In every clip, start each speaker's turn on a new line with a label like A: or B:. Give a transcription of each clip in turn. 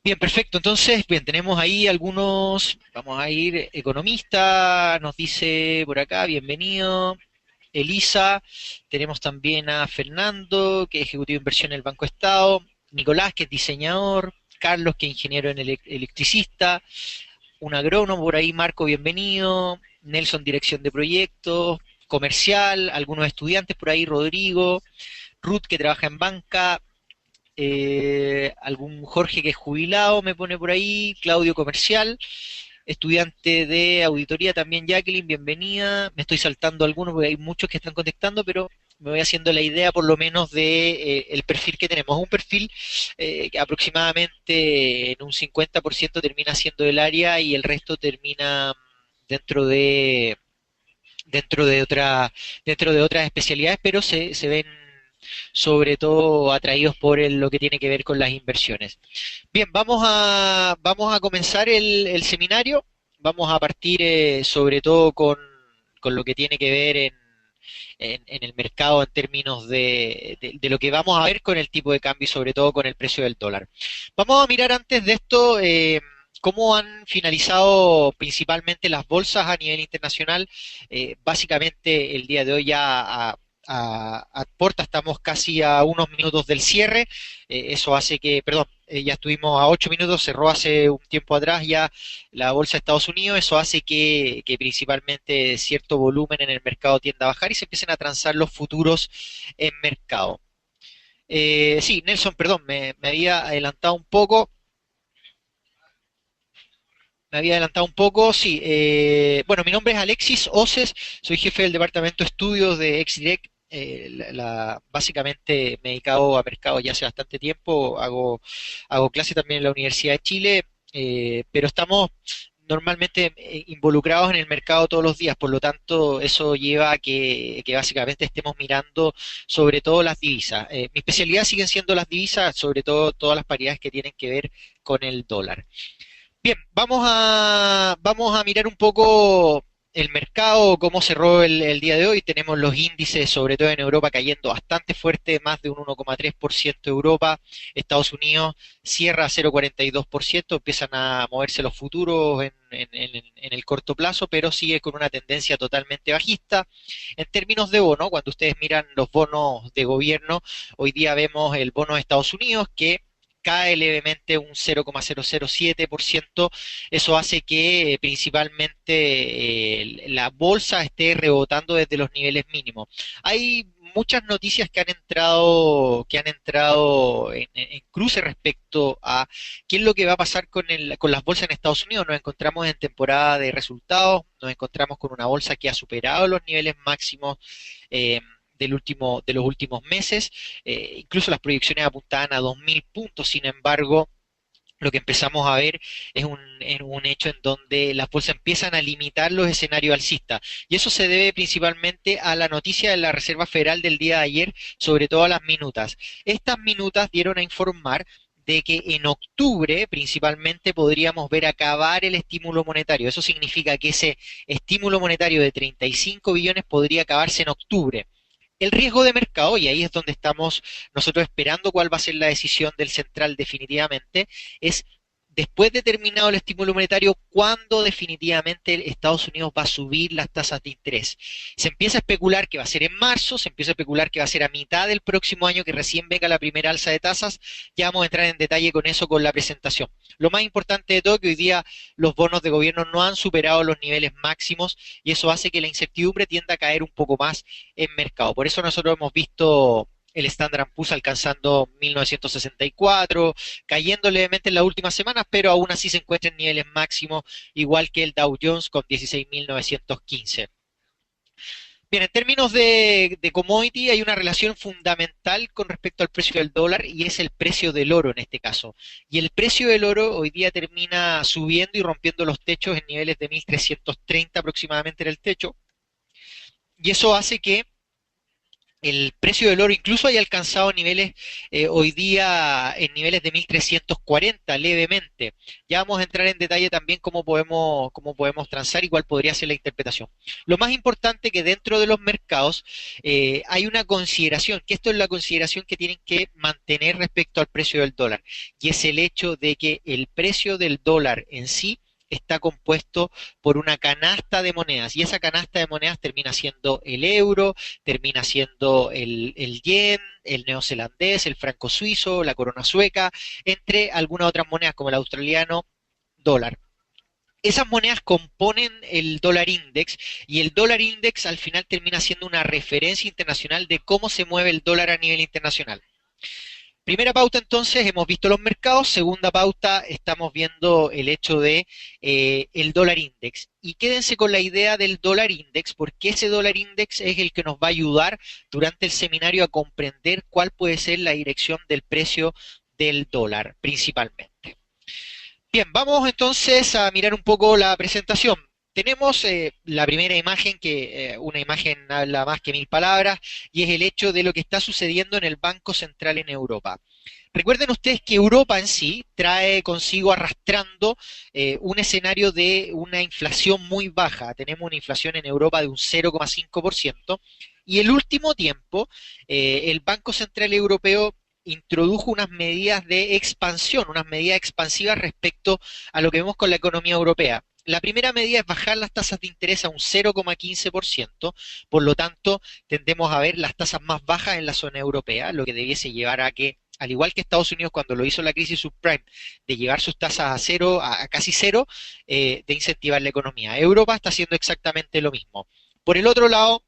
A: Bien, perfecto. Entonces, bien, tenemos ahí algunos, vamos a ir, economista, nos dice por acá, bienvenido. Elisa, tenemos también a Fernando, que es ejecutivo de inversión en el Banco Estado, Nicolás, que es diseñador, Carlos, que es ingeniero en electricista, un agrónomo por ahí, Marco, bienvenido, Nelson, dirección de proyectos, comercial, algunos estudiantes por ahí, Rodrigo, Ruth, que trabaja en banca, algún Jorge que es jubilado, me pone por ahí, Claudio comercial, estudiante de auditoría también Jacqueline, bienvenida. Me estoy saltando algunos porque hay muchos que están contactando, pero me voy haciendo la idea por lo menos de el perfil que tenemos. Un perfil que aproximadamente en un 50% termina siendo del área y el resto termina dentro de dentro de otra dentro de otras especialidades, pero se ven sobre todo atraídos por lo que tiene que ver con las inversiones. Bien, vamos a comenzar el seminario. Vamos a partir sobre todo con lo que tiene que ver en el mercado en términos de lo que vamos a ver con el tipo de cambio y sobre todo con el precio del dólar. Vamos a mirar antes de esto cómo han finalizado principalmente las bolsas a nivel internacional. Básicamente el día de hoy ya a puerta estamos casi a unos minutos del cierre. Eso hace que, perdón, ya estuvimos a 8 minutos, cerró hace un tiempo atrás ya la bolsa de Estados Unidos, eso hace que principalmente cierto volumen en el mercado tienda a bajar y se empiecen a transar los futuros en mercado. Sí, Nelson, perdón, me había adelantado un poco. Me había adelantado un poco, sí. Bueno, mi nombre es Alexis Oces, soy jefe del departamento de estudios de XDirect. Básicamente me he dedicado a mercado ya hace bastante tiempo, hago clase también en la Universidad de Chile, pero estamos normalmente involucrados en el mercado todos los días, por lo tanto eso lleva a que básicamente estemos mirando sobre todo las divisas. Mi especialidad siguen siendo las divisas, sobre todo todas las paridades que tienen que ver con el dólar. Bien, vamos a mirar un poco el mercado, cómo cerró el día de hoy. Tenemos los índices, sobre todo en Europa, cayendo bastante fuerte, más de un 1,3% Europa. Estados Unidos cierra a 0,42%, empiezan a moverse los futuros en el corto plazo, pero sigue con una tendencia totalmente bajista. En términos de bono, cuando ustedes miran los bonos de gobierno, hoy día vemos el bono de Estados Unidos que cae levemente un 0,007%. Eso hace que principalmente la bolsa esté rebotando desde los niveles mínimos. Hay muchas noticias que han entrado en cruce respecto a qué es lo que va a pasar con las bolsas en Estados Unidos. Nos encontramos en temporada de resultados, nos encontramos con una bolsa que ha superado los niveles máximos eh, de los últimos meses. Incluso las proyecciones apuntaban a 2.000 puntos, sin embargo, lo que empezamos a ver es en un hecho en donde las bolsas empiezan a limitar los escenarios alcistas. Y eso se debe principalmente a la noticia de la Reserva Federal del día de ayer, sobre todo a las minutas. Estas minutas dieron a informar de que en octubre principalmente podríamos ver acabar el estímulo monetario. Eso significa que ese estímulo monetario de 35 billones podría acabarse en octubre. El riesgo de mercado, y ahí es donde estamos nosotros esperando cuál va a ser la decisión del central definitivamente, es después de terminado el estímulo monetario, cuándo definitivamente Estados Unidos va a subir las tasas de interés. Se empieza a especular que va a ser en marzo, se empieza a especular que va a ser a mitad del próximo año, que recién venga la primera alza de tasas. Ya vamos a entrar en detalle con eso con la presentación. Lo más importante de todo, que hoy día los bonos de gobierno no han superado los niveles máximos y eso hace que la incertidumbre tienda a caer un poco más en mercado. Por eso nosotros hemos visto el Standard Poor's alcanzando 1964, cayendo levemente en las últimas semanas, pero aún así se encuentra en niveles máximos, igual que el Dow Jones con 16.915. Bien, en términos de commodity hay una relación fundamental con respecto al precio del dólar y es el precio del oro en este caso. Y el precio del oro hoy día termina subiendo y rompiendo los techos en niveles de 1.330 aproximadamente en el techo. Y eso hace que el precio del oro incluso haya alcanzado niveles hoy día en niveles de 1340 levemente. Ya vamos a entrar en detalle también cómo podemos transar y cuál podría ser la interpretación. Lo más importante que dentro de los mercados hay una consideración, que esto es la consideración que tienen que mantener respecto al precio del dólar, y es el hecho de que el precio del dólar en sí está compuesto por una canasta de monedas y esa canasta de monedas termina siendo el euro, termina siendo el yen, el neozelandés, el franco suizo, la corona sueca, entre algunas otras monedas como el australiano, dólar. Esas monedas componen el dólar index y el dólar index al final termina siendo una referencia internacional de cómo se mueve el dólar a nivel internacional. Primera pauta entonces, hemos visto los mercados. Segunda pauta, estamos viendo el hecho de el dólar index. Y quédense con la idea del dólar index, porque ese dólar index es el que nos va a ayudar durante el seminario a comprender cuál puede ser la dirección del precio del dólar principalmente. Bien, vamos entonces a mirar un poco la presentación. Tenemos la primera imagen, que una imagen habla más que mil palabras, y es el hecho de lo que está sucediendo en el Banco Central en Europa. Recuerden ustedes que Europa en sí trae consigo arrastrando un escenario de una inflación muy baja. Tenemos una inflación en Europa de un 0,5% y el último tiempo el Banco Central Europeo introdujo unas medidas de expansión, unas medidas expansivas respecto a lo que vemos con la economía europea. La primera medida es bajar las tasas de interés a un 0,15%, por lo tanto tendemos a ver las tasas más bajas en la zona europea, lo que debiese llevar a que, al igual que Estados Unidos cuando lo hizo la crisis subprime, de llevar sus tasas a cero, a casi cero, de incentivar la economía. Europa está haciendo exactamente lo mismo. Por el otro lado,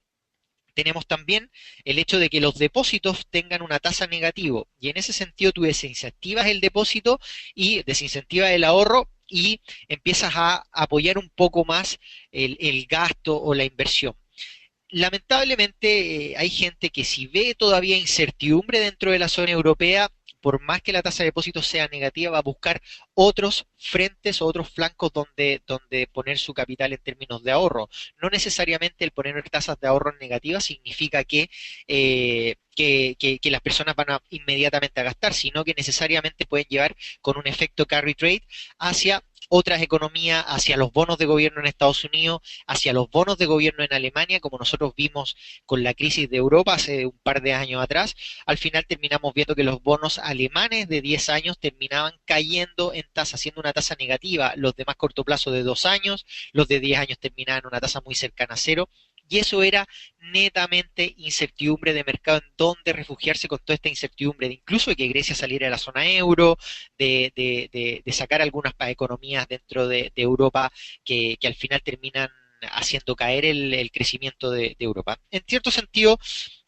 A: tenemos también el hecho de que los depósitos tengan una tasa negativa y en ese sentido tú desincentivas el depósito y desincentivas el ahorro y empiezas a apoyar un poco más el gasto o la inversión. Lamentablemente hay gente que si ve todavía incertidumbre dentro de la zona europea, por más que la tasa de depósito sea negativa, va a buscar otros frentes o otros flancos donde poner su capital en términos de ahorro. No necesariamente el poner tasas de ahorro negativas significa que las personas van a inmediatamente a gastar, sino que necesariamente pueden llevar con un efecto carry trade hacia otras economías, hacia los bonos de gobierno en Estados Unidos, hacia los bonos de gobierno en Alemania, como nosotros vimos con la crisis de Europa hace un par de años atrás. Al final terminamos viendo que los bonos alemanes de 10 años terminaban cayendo en tasa, siendo una tasa negativa, los de más corto plazo de 2 años, los de 10 años terminaban en una tasa muy cercana a cero, y eso era netamente incertidumbre de mercado en donde refugiarse con toda esta incertidumbre de incluso de que Grecia saliera de la zona euro, de sacar algunas economías dentro de Europa que al final terminan haciendo caer el crecimiento de Europa. En cierto sentido,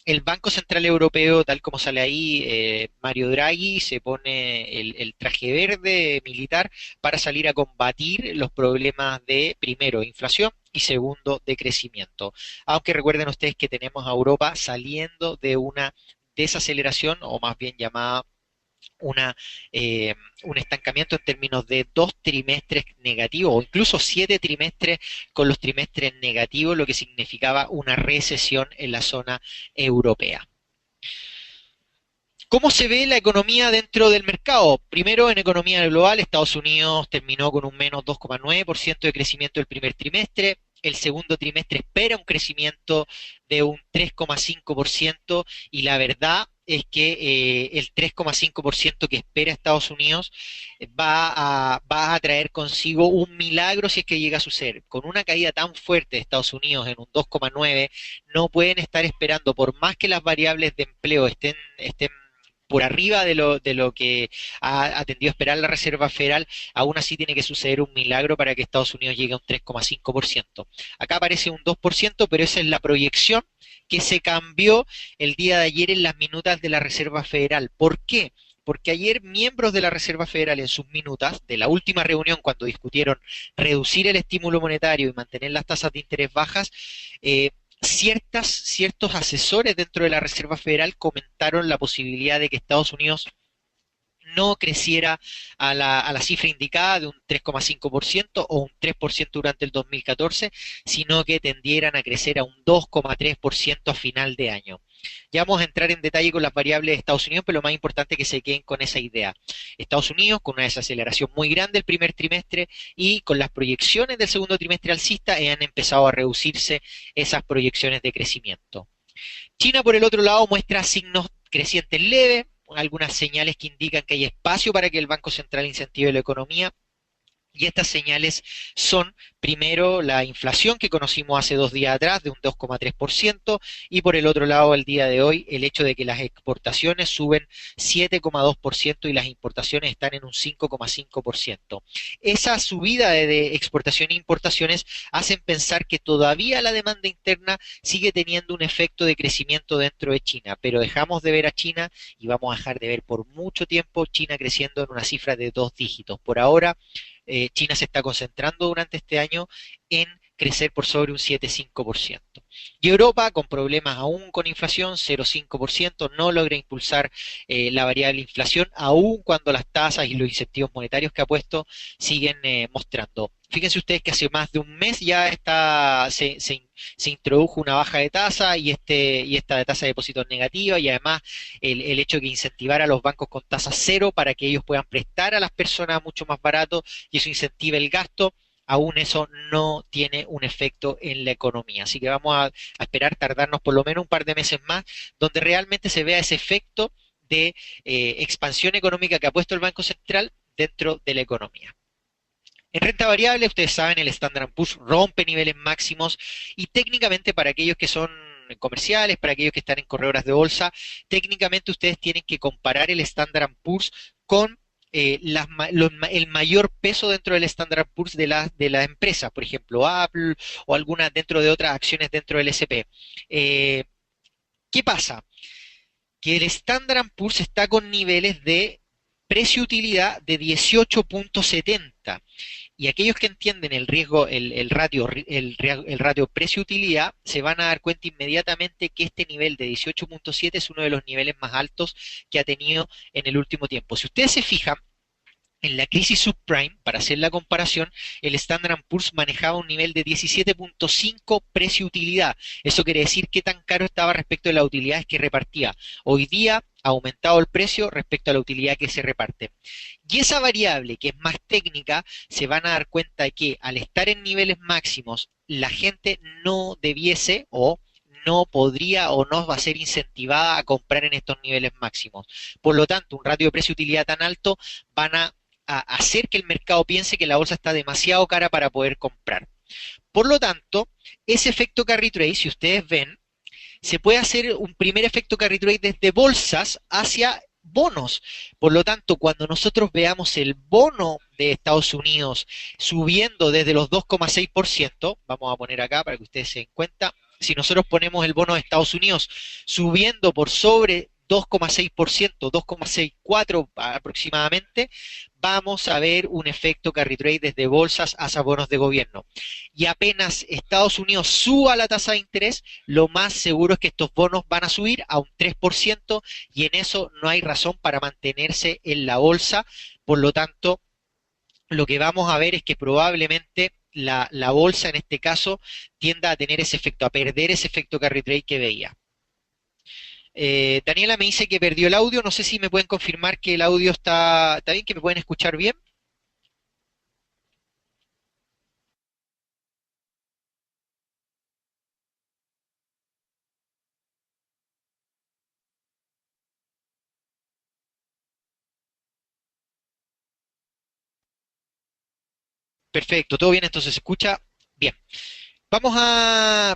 A: el Banco Central Europeo, tal como sale ahí, Mario Draghi se pone el traje verde militar para salir a combatir los problemas de, primero, inflación y segundo, de crecimiento. Aunque recuerden ustedes que tenemos a Europa saliendo de una desaceleración, o más bien llamada una, eh, un estancamiento en términos de 2 trimestres negativos o incluso 7 trimestres con los trimestres negativos, lo que significaba una recesión en la zona europea. ¿Cómo se ve la economía dentro del mercado? Primero, en economía global, Estados Unidos terminó con un menos 2,9% de crecimiento el primer trimestre. El segundo trimestre espera un crecimiento de un 3,5% y la verdad es que el 3,5% que espera Estados Unidos va a traer consigo un milagro si es que llega a suceder. Con una caída tan fuerte de Estados Unidos en un 2,9%, no pueden estar esperando, por más que las variables de empleo estén por arriba de lo que ha tendido a esperar la Reserva Federal, aún así tiene que suceder un milagro para que Estados Unidos llegue a un 3,5%. Acá aparece un 2%, pero esa es la proyección que se cambió el día de ayer en las minutas de la Reserva Federal. ¿Por qué? Porque ayer miembros de la Reserva Federal en sus minutas de la última reunión cuando discutieron reducir el estímulo monetario y mantener las tasas de interés bajas, ciertos asesores dentro de la Reserva Federal comentaron la posibilidad de que Estados Unidos no creciera a la cifra indicada de un 3,5% o un 3% durante el 2014, sino que tendieran a crecer a un 2,3% a final de año. Ya vamos a entrar en detalle con las variables de Estados Unidos, pero lo más importante es que se queden con esa idea. Estados Unidos con una desaceleración muy grande el primer trimestre y con las proyecciones del segundo trimestre alcista han empezado a reducirse esas proyecciones de crecimiento. China, por el otro lado, muestra signos crecientes leves, algunas señales que indican que hay espacio para que el Banco Central incentive la economía. Y estas señales son, primero, la inflación que conocimos hace 2 días atrás de un 2,3% y por el otro lado, el día de hoy, el hecho de que las exportaciones suben 7,2% y las importaciones están en un 5,5%. Esa subida de exportación e importaciones hacen pensar que todavía la demanda interna sigue teniendo un efecto de crecimiento dentro de China, pero dejamos de ver a China y vamos a dejar de ver por mucho tiempo China creciendo en una cifra de 2 dígitos. Por ahora, China se está concentrando durante este año en crecer por sobre un 7,5%. Y Europa, con problemas aún con inflación, 0,5%, no logra impulsar la variable inflación, aún cuando las tasas y los incentivos monetarios que ha puesto siguen mostrando. Fíjense ustedes que hace más de un mes ya se introdujo una baja de tasa y esta de tasa de depósitos negativa y además el hecho de que incentivar a los bancos con tasa cero para que ellos puedan prestar a las personas mucho más barato y eso incentiva el gasto, aún eso no tiene un efecto en la economía. Así que vamos a esperar tardarnos por lo menos un par de meses más, donde realmente se vea ese efecto de expansión económica que ha puesto el Banco Central dentro de la economía. En renta variable, ustedes saben, el Standard Poor's rompe niveles máximos y técnicamente para aquellos que son comerciales, para aquellos que están en corredoras de bolsa, técnicamente ustedes tienen que comparar el Standard Poor's con el mayor peso dentro del Standard Poor's de la empresa, por ejemplo, Apple o algunas dentro de otras acciones dentro del S&P. ¿Qué pasa? Que el Standard Poor's está con niveles de precio-utilidad de 18,70 y aquellos que entienden el riesgo, el ratio precio-utilidad, se van a dar cuenta inmediatamente que este nivel de 18,7 es uno de los niveles más altos que ha tenido en el último tiempo. Si ustedes se fijan, en la crisis subprime, para hacer la comparación, el Standard Poor's manejaba un nivel de 17,5 precio-utilidad. Eso quiere decir qué tan caro estaba respecto de las utilidades que repartía. Hoy día ha aumentado el precio respecto a la utilidad que se reparte. Y esa variable, que es más técnica, se van a dar cuenta de que al estar en niveles máximos, la gente no debiese o no podría o no va a ser incentivada a comprar en estos niveles máximos. Por lo tanto, un ratio de precio-utilidad tan alto van a hacer que el mercado piense que la bolsa está demasiado cara para poder comprar. Por lo tanto, ese efecto carry trade, si ustedes ven, se puede hacer un primer efecto carry trade desde bolsas hacia bonos. Por lo tanto, cuando nosotros veamos el bono de Estados Unidos subiendo desde los 2,6%, vamos a poner acá para que ustedes se den cuenta, si nosotros ponemos el bono de Estados Unidos subiendo por sobre 2,6%, 2,64 aproximadamente, vamos a ver un efecto carry trade desde bolsas hacia bonos de gobierno. Y apenas Estados Unidos suba la tasa de interés, lo más seguro es que estos bonos van a subir a un 3% y en eso no hay razón para mantenerse en la bolsa. Por lo tanto, lo que vamos a ver es que probablemente la bolsa en este caso tienda a tener ese efecto, a perder ese efecto carry trade que veía. Daniela me dice que perdió el audio, no sé si me pueden confirmar que el audio está bien, que me pueden escuchar bien. Perfecto, todo bien, entonces se escucha bien. Vamos a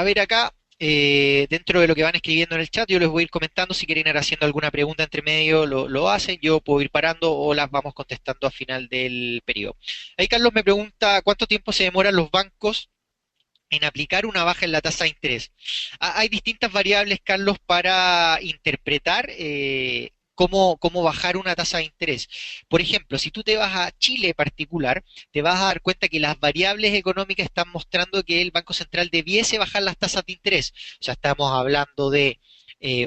A: ver acá, dentro de lo que van escribiendo en el chat, yo les voy a ir comentando, si quieren ir haciendo alguna pregunta entre medio, lo hacen, yo puedo ir parando o las vamos contestando al final del periodo. Ahí Carlos me pregunta, ¿cuánto tiempo se demoran los bancos en aplicar una baja en la tasa de interés? Hay distintas variables, Carlos, para interpretar cómo bajar una tasa de interés. Por ejemplo, si tú te vas a Chile particular, te vas a dar cuenta que las variables económicas están mostrando que el Banco Central debiese bajar las tasas de interés. O sea, estamos hablando de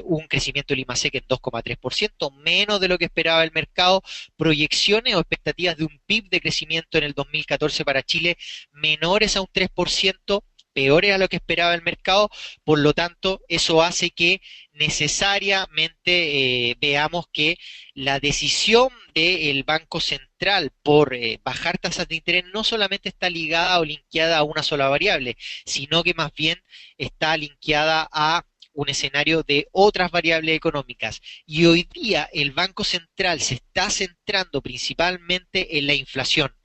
A: un crecimiento del IMASEC en 2,3%, menos de lo que esperaba el mercado, proyecciones o expectativas de un PIB de crecimiento en el 2014 para Chile menores a un 3%, peores a lo que esperaba el mercado, por lo tanto, eso hace que necesariamente veamos que la decisión del Banco Central por bajar tasas de interés no solamente está ligada o linkeada a una sola variable, sino que más bien está linkeada a un escenario de otras variables económicas. Y hoy día el Banco Central se está centrando principalmente en la inflación.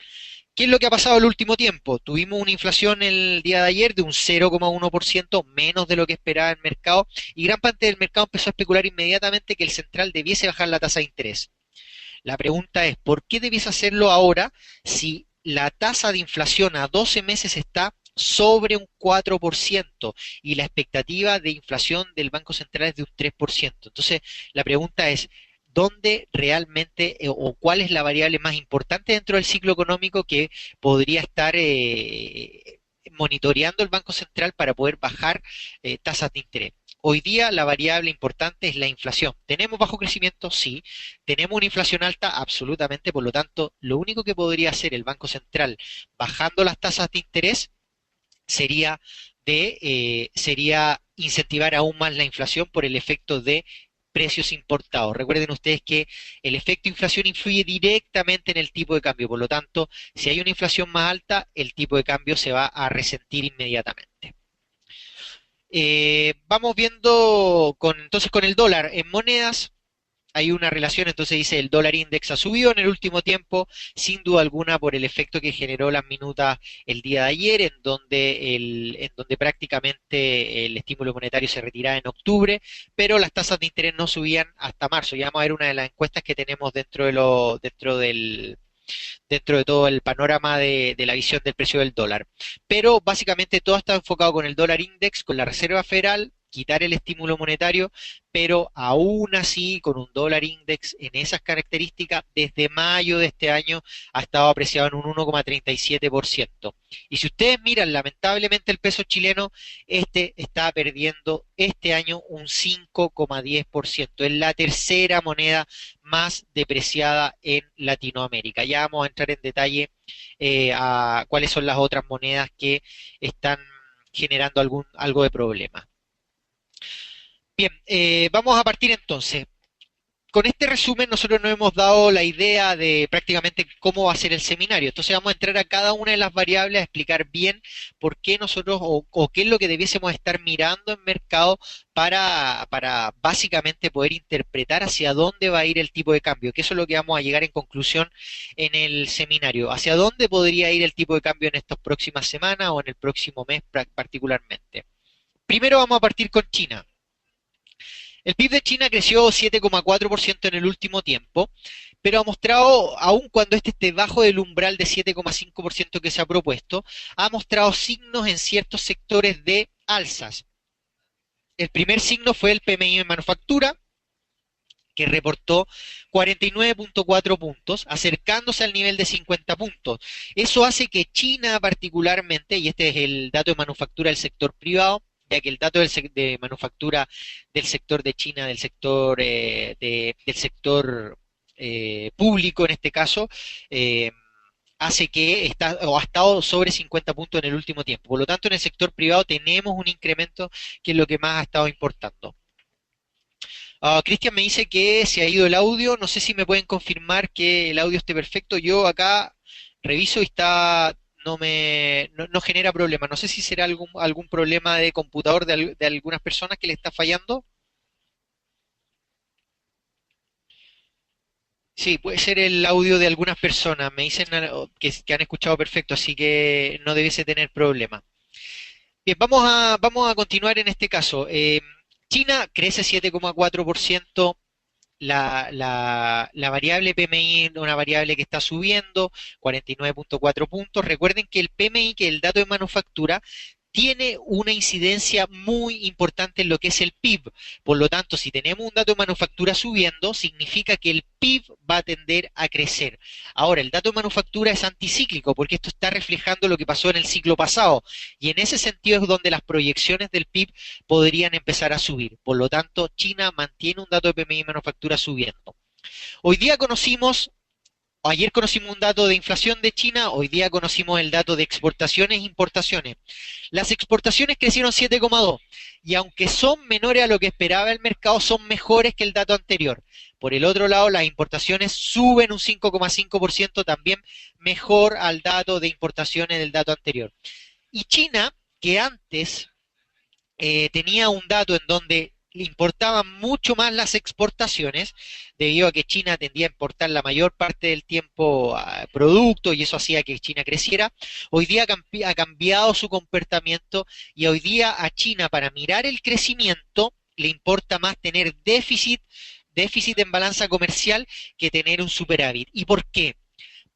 A: ¿Qué es lo que ha pasado el último tiempo? Tuvimos una inflación el día de ayer de un 0,1%, menos de lo que esperaba el mercado, y gran parte del mercado empezó a especular inmediatamente que el central debiese bajar la tasa de interés. La pregunta es, ¿por qué debiese hacerlo ahora si la tasa de inflación a 12 meses está sobre un 4% y la expectativa de inflación del Banco Central es de un 3%? Entonces, la pregunta es, ¿dónde realmente o cuál es la variable más importante dentro del ciclo económico que podría estar monitoreando el Banco Central para poder bajar tasas de interés? Hoy día la variable importante es la inflación. ¿Tenemos bajo crecimiento? Sí. ¿Tenemos una inflación alta? Absolutamente. Por lo tanto, lo único que podría hacer el Banco Central bajando las tasas de interés sería sería incentivar aún más la inflación por el efecto de precios importados. Recuerden ustedes que el efecto inflación influye directamente en el tipo de cambio, por lo tanto, si hay una inflación más alta, el tipo de cambio se va a resentir inmediatamente. Vamos viendo entonces con el dólar en monedas. Hay una relación, entonces dice el dólar index ha subido en el último tiempo, sin duda alguna por el efecto que generó las minutas el día de ayer, en donde prácticamente el estímulo monetario se retiraba en octubre, pero las tasas de interés no subían hasta marzo. Ya vamos a ver una de las encuestas que tenemos dentro de todo el panorama de la visión del precio del dólar. Pero básicamente todo está enfocado con el dólar index, con la Reserva Federal, quitar el estímulo monetario, pero aún así con un dólar index en esas características, desde mayo de este año ha estado apreciado en un 1,37%. Y si ustedes miran, lamentablemente el peso chileno, este está perdiendo este año un 5,10%. Es la tercera moneda más depreciada en Latinoamérica. Ya vamos a entrar en detalle a cuáles son las otras monedas que están generando algo de problema. Bien, vamos a partir entonces. Con este resumen nosotros nos hemos dado la idea de prácticamente cómo va a ser el seminario. Entonces vamos a entrar a cada una de las variables, a explicar bien por qué nosotros o qué es lo que debiésemos estar mirando en mercado para básicamente poder interpretar hacia dónde va a ir el tipo de cambio, que eso es lo que vamos a llegar en conclusión en el seminario. Hacia dónde podría ir el tipo de cambio en estas próximas semanas o en el próximo mes particularmente. Primero vamos a partir con China. El PIB de China creció 7,4% en el último tiempo, pero ha mostrado, aun cuando este esté bajo del umbral de 7,5% que se ha propuesto, ha mostrado signos en ciertos sectores de alzas. El primer signo fue el PMI en manufactura, que reportó 49,4 puntos, acercándose al nivel de 50 puntos. Eso hace que China particularmente, y este es el dato de manufactura del sector privado, ya que el dato de manufactura del sector de China, del sector público en este caso, eh, hace que o ha estado sobre 50 puntos en el último tiempo. Por lo tanto, en el sector privado tenemos un incremento que es lo que más ha estado importando. Cristian me dice que se ha ido el audio. No sé si me pueden confirmar que el audio esté perfecto. Yo acá reviso y no genera problema. No sé si será algún problema de computador de algunas personas que le está fallando. Sí, puede ser el audio de algunas personas. Me dicen que han escuchado perfecto, así que no debiese tener problema. Bien, vamos a continuar en este caso. China crece 7,4%. La variable PMI, una variable que está subiendo, 49,4 puntos. Recuerden que el PMI, que es el dato de manufactura, tiene una incidencia muy importante en lo que es el PIB. Por lo tanto, si tenemos un dato de manufactura subiendo, significa que el PIB va a tender a crecer. Ahora, el dato de manufactura es anticíclico porque esto está reflejando lo que pasó en el ciclo pasado y en ese sentido es donde las proyecciones del PIB podrían empezar a subir. Por lo tanto, China mantiene un dato de PMI y manufactura subiendo. Hoy día conocimos Ayer conocimos un dato de inflación de China, hoy día conocimos el dato de exportaciones e importaciones. Las exportaciones crecieron 7,2 y aunque son menores a lo que esperaba el mercado, son mejores que el dato anterior. Por el otro lado, las importaciones suben un 5,5%, también mejor al dato de importaciones del dato anterior. Y China, que antes tenía un dato en donde le importaban mucho más las exportaciones, debido a que China tendía a importar la mayor parte del tiempo productos y eso hacía que China creciera. Hoy día ha cambiado su comportamiento y hoy día a China para mirar el crecimiento le importa más tener déficit en balanza comercial que tener un superávit. ¿Y por qué?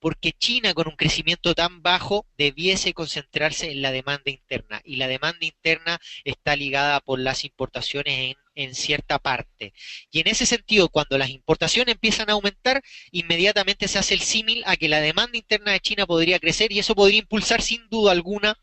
A: Porque China con un crecimiento tan bajo debiese concentrarse en la demanda interna y la demanda interna está ligada por las importaciones en cierta parte. Y en ese sentido, cuando las importaciones empiezan a aumentar, inmediatamente se hace el símil a que la demanda interna de China podría crecer y eso podría impulsar sin duda alguna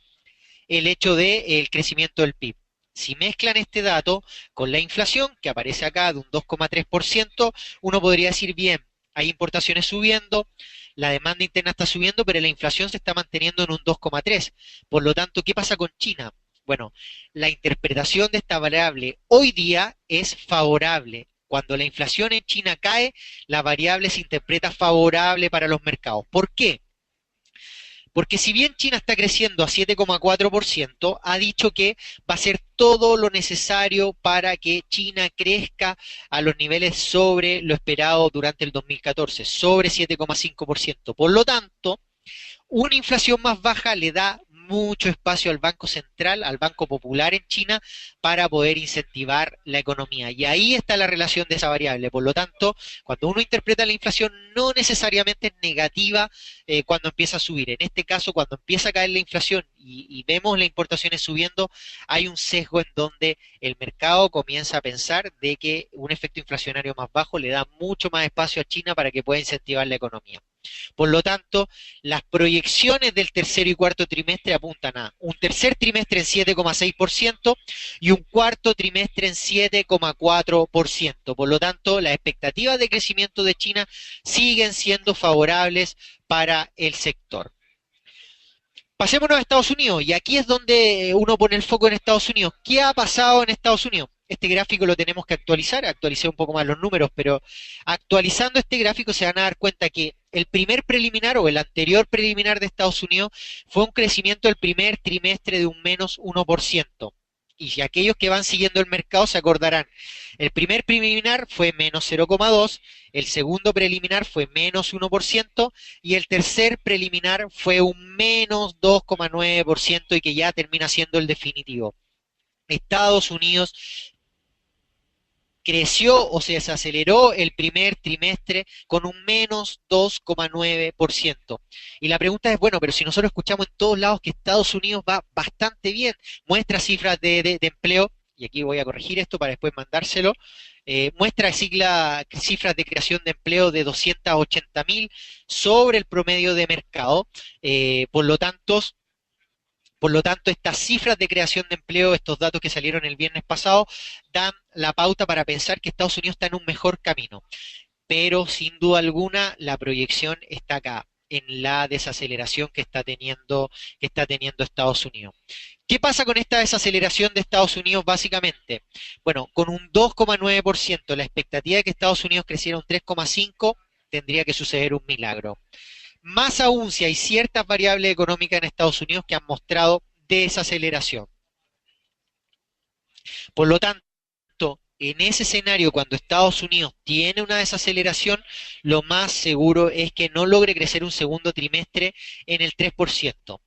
A: el hecho del crecimiento del PIB. Si mezclan este dato con la inflación, que aparece acá de un 2,3%, uno podría decir, bien, hay importaciones subiendo, la demanda interna está subiendo, pero la inflación se está manteniendo en un 2,3%. Por lo tanto, ¿qué pasa con China? Bueno, la interpretación de esta variable hoy día es favorable. Cuando la inflación en China cae, la variable se interpreta favorable para los mercados. ¿Por qué? Porque si bien China está creciendo a 7,4%, ha dicho que va a hacer todo lo necesario para que China crezca a los niveles sobre lo esperado durante el 2014, sobre 7,5%. Por lo tanto, una inflación más baja le da mucho espacio al Banco Central, al Banco Popular en China, para poder incentivar la economía. Y ahí está la relación de esa variable. Por lo tanto, cuando uno interpreta la inflación, no necesariamente es negativa cuando empieza a subir. En este caso, cuando empieza a caer la inflación y vemos las importaciones subiendo, hay un sesgo en donde el mercado comienza a pensar de que un efecto inflacionario más bajo le da mucho más espacio a China para que pueda incentivar la economía. Por lo tanto, las proyecciones del tercer y cuarto trimestre apuntan a un tercer trimestre en 7,6% y un cuarto trimestre en 7,4%. Por lo tanto, las expectativas de crecimiento de China siguen siendo favorables para el sector. Pasémonos a Estados Unidos, y aquí es donde uno pone el foco en Estados Unidos. ¿Qué ha pasado en Estados Unidos? Este gráfico lo tenemos que actualizar, actualicé un poco más los números, pero actualizando este gráfico se van a dar cuenta que el primer preliminar o el anterior preliminar de Estados Unidos fue un crecimiento del primer trimestre de un menos 1%. Y si aquellos que van siguiendo el mercado se acordarán, el primer preliminar fue menos 0,2, el segundo preliminar fue menos 1% y el tercer preliminar fue un menos 2,9% y que ya termina siendo el definitivo. Estados Unidos creció o se desaceleró el primer trimestre con un menos 2,9%. Y la pregunta es, bueno, pero si nosotros escuchamos en todos lados que Estados Unidos va bastante bien, muestra cifras de empleo, y aquí voy a corregir esto para después mandárselo, muestra cifras de creación de empleo de 280.000 sobre el promedio de mercado, por lo tanto, estas cifras de creación de empleo, estos datos que salieron el viernes pasado, dan la pauta para pensar que Estados Unidos está en un mejor camino. Pero sin duda alguna, la proyección está acá, en la desaceleración que está teniendo Estados Unidos. ¿Qué pasa con esta desaceleración de Estados Unidos básicamente? Bueno, con un 2,9%, la expectativa de que Estados Unidos creciera un 3,5%, tendría que suceder un milagro. Más aún si hay ciertas variables económicas en Estados Unidos que han mostrado desaceleración. Por lo tanto, en ese escenario, cuando Estados Unidos tiene una desaceleración, lo más seguro es que no logre crecer un segundo trimestre en el 3%.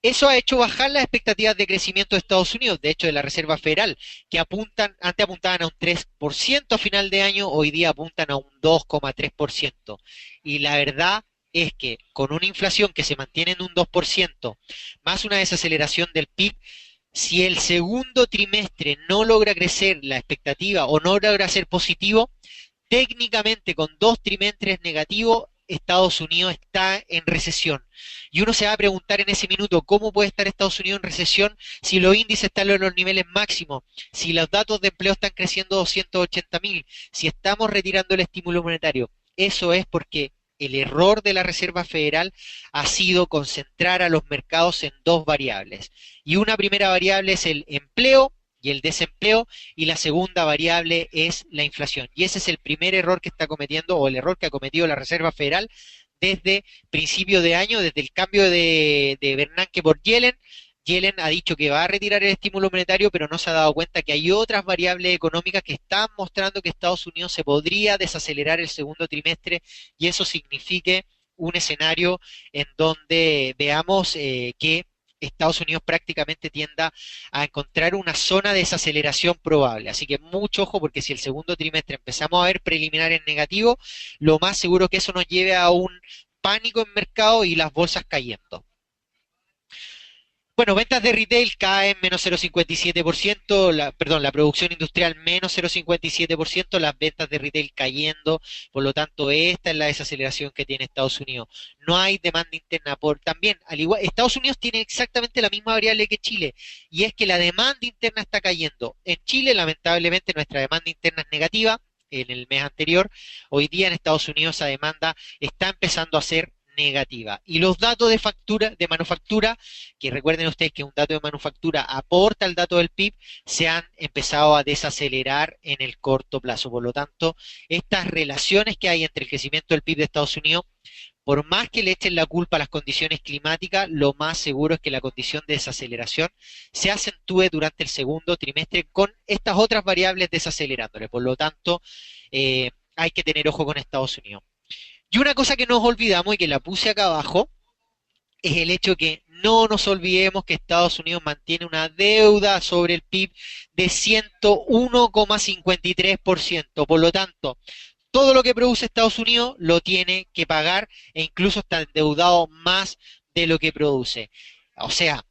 A: Eso ha hecho bajar las expectativas de crecimiento de Estados Unidos, de hecho de la Reserva Federal, que antes apuntaban a un 3% a final de año, hoy día apuntan a un 2,3%. Y la verdad es que con una inflación que se mantiene en un 2%, más una desaceleración del PIB, si el segundo trimestre no logra crecer la expectativa o no logra ser positivo, técnicamente con dos trimestres negativos, Estados Unidos está en recesión. Y uno se va a preguntar en ese minuto, ¿cómo puede estar Estados Unidos en recesión si los índices están en los niveles máximos, si los datos de empleo están creciendo 280.000, si estamos retirando el estímulo monetario? Eso es porque el error de la Reserva Federal ha sido concentrar a los mercados en dos variables. Y una primera variable es el empleo y el desempleo, y la segunda variable es la inflación. Y ese es el primer error que está cometiendo, o el error que ha cometido la Reserva Federal desde principio de año, desde el cambio de Bernanke por Yellen. Yellen ha dicho que va a retirar el estímulo monetario, pero no se ha dado cuenta que hay otras variables económicas que están mostrando que Estados Unidos se podría desacelerar el segundo trimestre, y eso signifique un escenario en donde veamos que Estados Unidos prácticamente tienda a encontrar una zona de desaceleración probable. Así que mucho ojo, porque si el segundo trimestre empezamos a ver preliminares negativos, lo más seguro que eso nos lleve a un pánico en mercado y las bolsas cayendo. Bueno, ventas de retail caen menos 0,57%, perdón, la producción industrial menos 0,57%, las ventas de retail cayendo, por lo tanto, esta es la desaceleración que tiene Estados Unidos. No hay demanda interna por también, al igual, Estados Unidos tiene exactamente la misma variable que Chile, y es que la demanda interna está cayendo. En Chile, lamentablemente, nuestra demanda interna es negativa. En el mes anterior, hoy día en Estados Unidos esa demanda está empezando a ser negativa. Y los datos de factura, de manufactura, que recuerden ustedes que un dato de manufactura aporta al dato del PIB, se han empezado a desacelerar en el corto plazo. Por lo tanto, estas relaciones que hay entre el crecimiento del PIB de Estados Unidos, por más que le echen la culpa a las condiciones climáticas, lo más seguro es que la condición de desaceleración se acentúe durante el segundo trimestre con estas otras variables desacelerándole. Por lo tanto, hay que tener ojo con Estados Unidos. Y una cosa que nos olvidamos y que la puse acá abajo es el hecho que no nos olvidemos que Estados Unidos mantiene una deuda sobre el PIB de 101,53%. Por lo tanto, todo lo que produce Estados Unidos lo tiene que pagar, e incluso está endeudado más de lo que produce. O sea,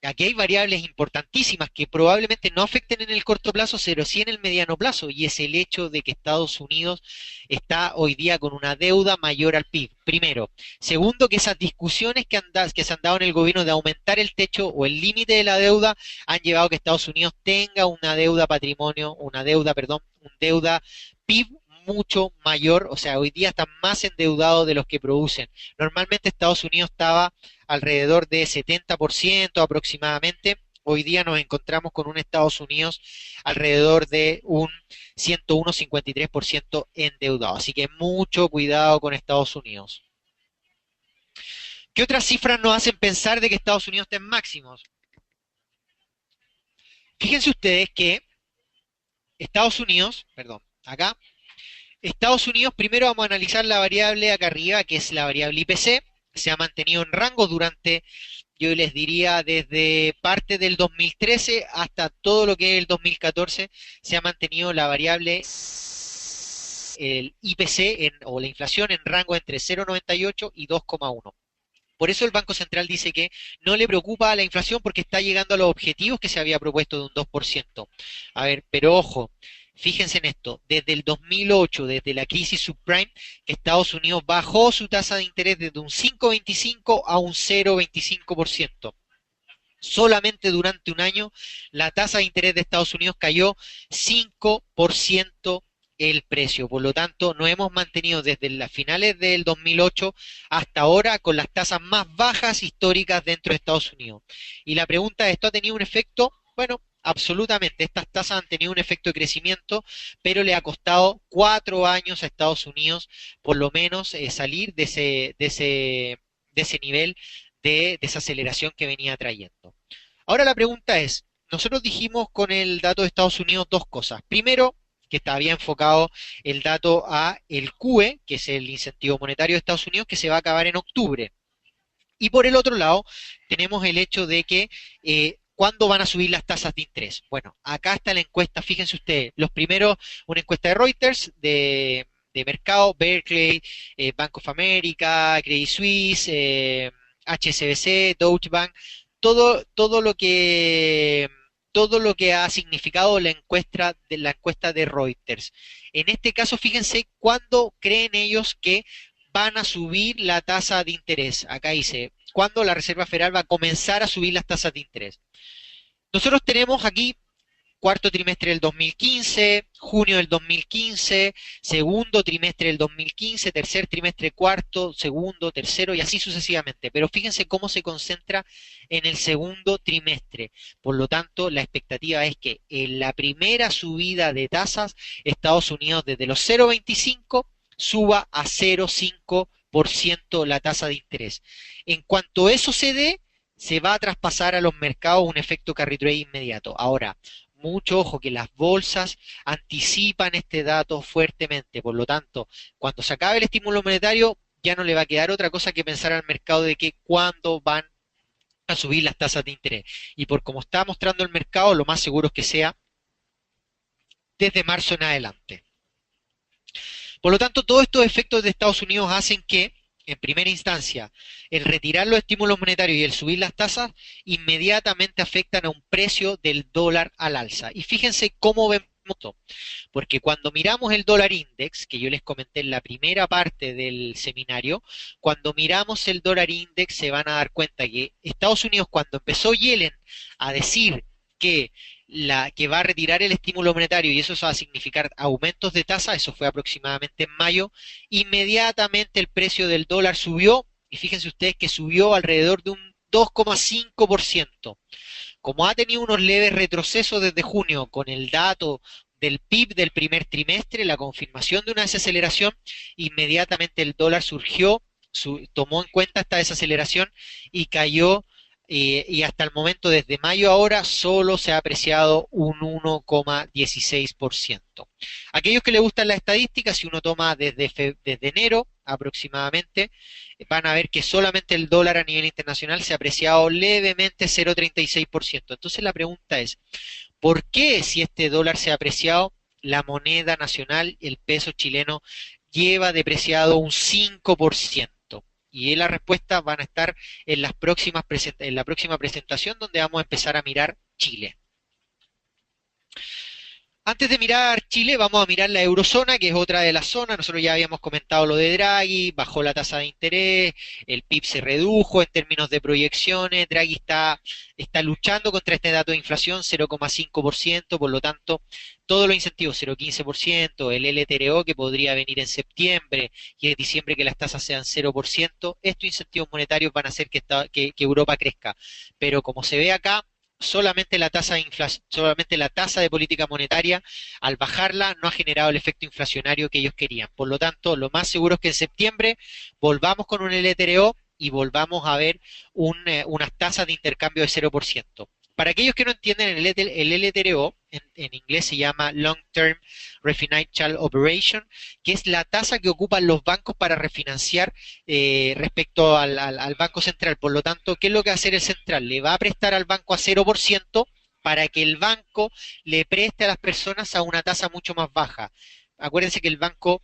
A: aquí hay variables importantísimas que probablemente no afecten en el corto plazo, pero sí en el mediano plazo, y es el hecho de que Estados Unidos está hoy día con una deuda mayor al PIB. Primero. Segundo, que esas discusiones que se han dado en el gobierno de aumentar el techo o el límite de la deuda han llevado a que Estados Unidos tenga una deuda patrimonio, una deuda, perdón, un deuda PIB mucho mayor. O sea, hoy día están más endeudados de los que producen. Normalmente Estados Unidos estaba alrededor de 70% aproximadamente. Hoy día nos encontramos con un Estados Unidos alrededor de un 101,53% endeudado. Así que mucho cuidado con Estados Unidos. ¿Qué otras cifras nos hacen pensar de que Estados Unidos está en máximos? Fíjense ustedes que Estados Unidos, perdón, acá, Estados Unidos, primero vamos a analizar la variable acá arriba, que es la variable IPC, se ha mantenido en rango durante, yo les diría, desde parte del 2013 hasta todo lo que es el 2014, se ha mantenido la variable, el IPC o la inflación en rango entre 0,98 y 2,1. Por eso el Banco Central dice que no le preocupa la inflación porque está llegando a los objetivos que se había propuesto de un 2%. A ver, pero ojo, fíjense en esto, desde el 2008, desde la crisis subprime, Estados Unidos bajó su tasa de interés desde un 5,25 a un 0,25%. Solamente durante un año la tasa de interés de Estados Unidos cayó 5% el precio. Por lo tanto, nos hemos mantenido desde las finales del 2008 hasta ahora con las tasas más bajas históricas dentro de Estados Unidos. Y la pregunta es, ¿esto ha tenido un efecto? Bueno, absolutamente. Estas tasas han tenido un efecto de crecimiento, pero le ha costado 4 años a Estados Unidos, por lo menos, salir de ese nivel de desaceleración que venía trayendo. Ahora la pregunta es, nosotros dijimos con el dato de Estados Unidos dos cosas. Primero, que había enfocado el dato a el QE, que es el incentivo monetario de Estados Unidos, que se va a acabar en octubre. Y por el otro lado, tenemos el hecho de que ¿cuándo van a subir las tasas de interés? Bueno, acá está la encuesta, fíjense ustedes, los primeros, una encuesta de Reuters, de mercado, Berkeley, Bank of America, Credit Suisse, HSBC, Deutsche Bank, todo lo que ha significado la encuesta de Reuters. En este caso, fíjense cuándo creen ellos que van a subir la tasa de interés. Acá dice, ¿cuándo la Reserva Federal va a comenzar a subir las tasas de interés? Nosotros tenemos aquí cuarto trimestre del 2015, junio del 2015, segundo trimestre del 2015, tercer trimestre, cuarto, segundo, tercero y así sucesivamente. Pero fíjense cómo se concentra en el segundo trimestre. Por lo tanto, la expectativa es que en la primera subida de tasas, Estados Unidos desde los 0,25 suba a 0,5% la tasa de interés. En cuanto eso se dé, se va a traspasar a los mercados un efecto carry trade inmediato. Ahora, mucho ojo que las bolsas anticipan este dato fuertemente, por lo tanto, cuando se acabe el estímulo monetario, ya no le va a quedar otra cosa que pensar al mercado de que cuándo van a subir las tasas de interés. Y por como está mostrando el mercado, lo más seguro es que sea desde marzo en adelante. Por lo tanto, todos estos efectos de Estados Unidos hacen que, en primera instancia, el retirar los estímulos monetarios y el subir las tasas inmediatamente afectan a un precio del dólar al alza. Y fíjense cómo vemos esto, porque cuando miramos el dólar index, que yo les comenté en la primera parte del seminario, cuando miramos el dólar index se van a dar cuenta que Estados Unidos, cuando empezó Yellen a decir que que va a retirar el estímulo monetario y eso va a significar aumentos de tasa, eso fue aproximadamente en mayo, inmediatamente el precio del dólar subió y fíjense ustedes que subió alrededor de un 2,5%. Como ha tenido unos leves retrocesos desde junio con el dato del PIB del primer trimestre, la confirmación de una desaceleración, inmediatamente el dólar surgió, tomó en cuenta esta desaceleración y cayó y hasta el momento, desde mayo ahora, solo se ha apreciado un 1,16%. Aquellos que les gustan las estadísticas, si uno toma desde enero aproximadamente, van a ver que solamente el dólar a nivel internacional se ha apreciado levemente 0,36%. Entonces la pregunta es, ¿por qué si este dólar se ha apreciado, la moneda nacional, el peso chileno, lleva depreciado un 5%? Y las respuestas van a estar en en la próxima presentación donde vamos a empezar a mirar Chile. Antes de mirar Chile, vamos a mirar la eurozona, que es otra de las zonas. Nosotros ya habíamos comentado lo de Draghi, bajó la tasa de interés, el PIB se redujo en términos de proyecciones, Draghi está luchando contra este dato de inflación, 0,5%, por lo tanto, todos los incentivos, 0,15%, el LTRO que podría venir en septiembre y en diciembre que las tasas sean 0%, estos incentivos monetarios van a hacer que Europa crezca. Pero como se ve acá, solamente la tasa de inflación, solamente la tasa de política monetaria, al bajarla, no ha generado el efecto inflacionario que ellos querían. Por lo tanto, lo más seguro es que en septiembre volvamos con un LTRO y volvamos a ver unas tasas de intercambio de 0%. Para aquellos que no entienden, el LTRO en inglés se llama Long Term Refinancial Operation, que es la tasa que ocupan los bancos para refinanciar respecto al Banco Central. Por lo tanto, ¿qué es lo que va a hacer el Central? Le va a prestar al banco a 0% para que el banco le preste a las personas a una tasa mucho más baja. Acuérdense que el banco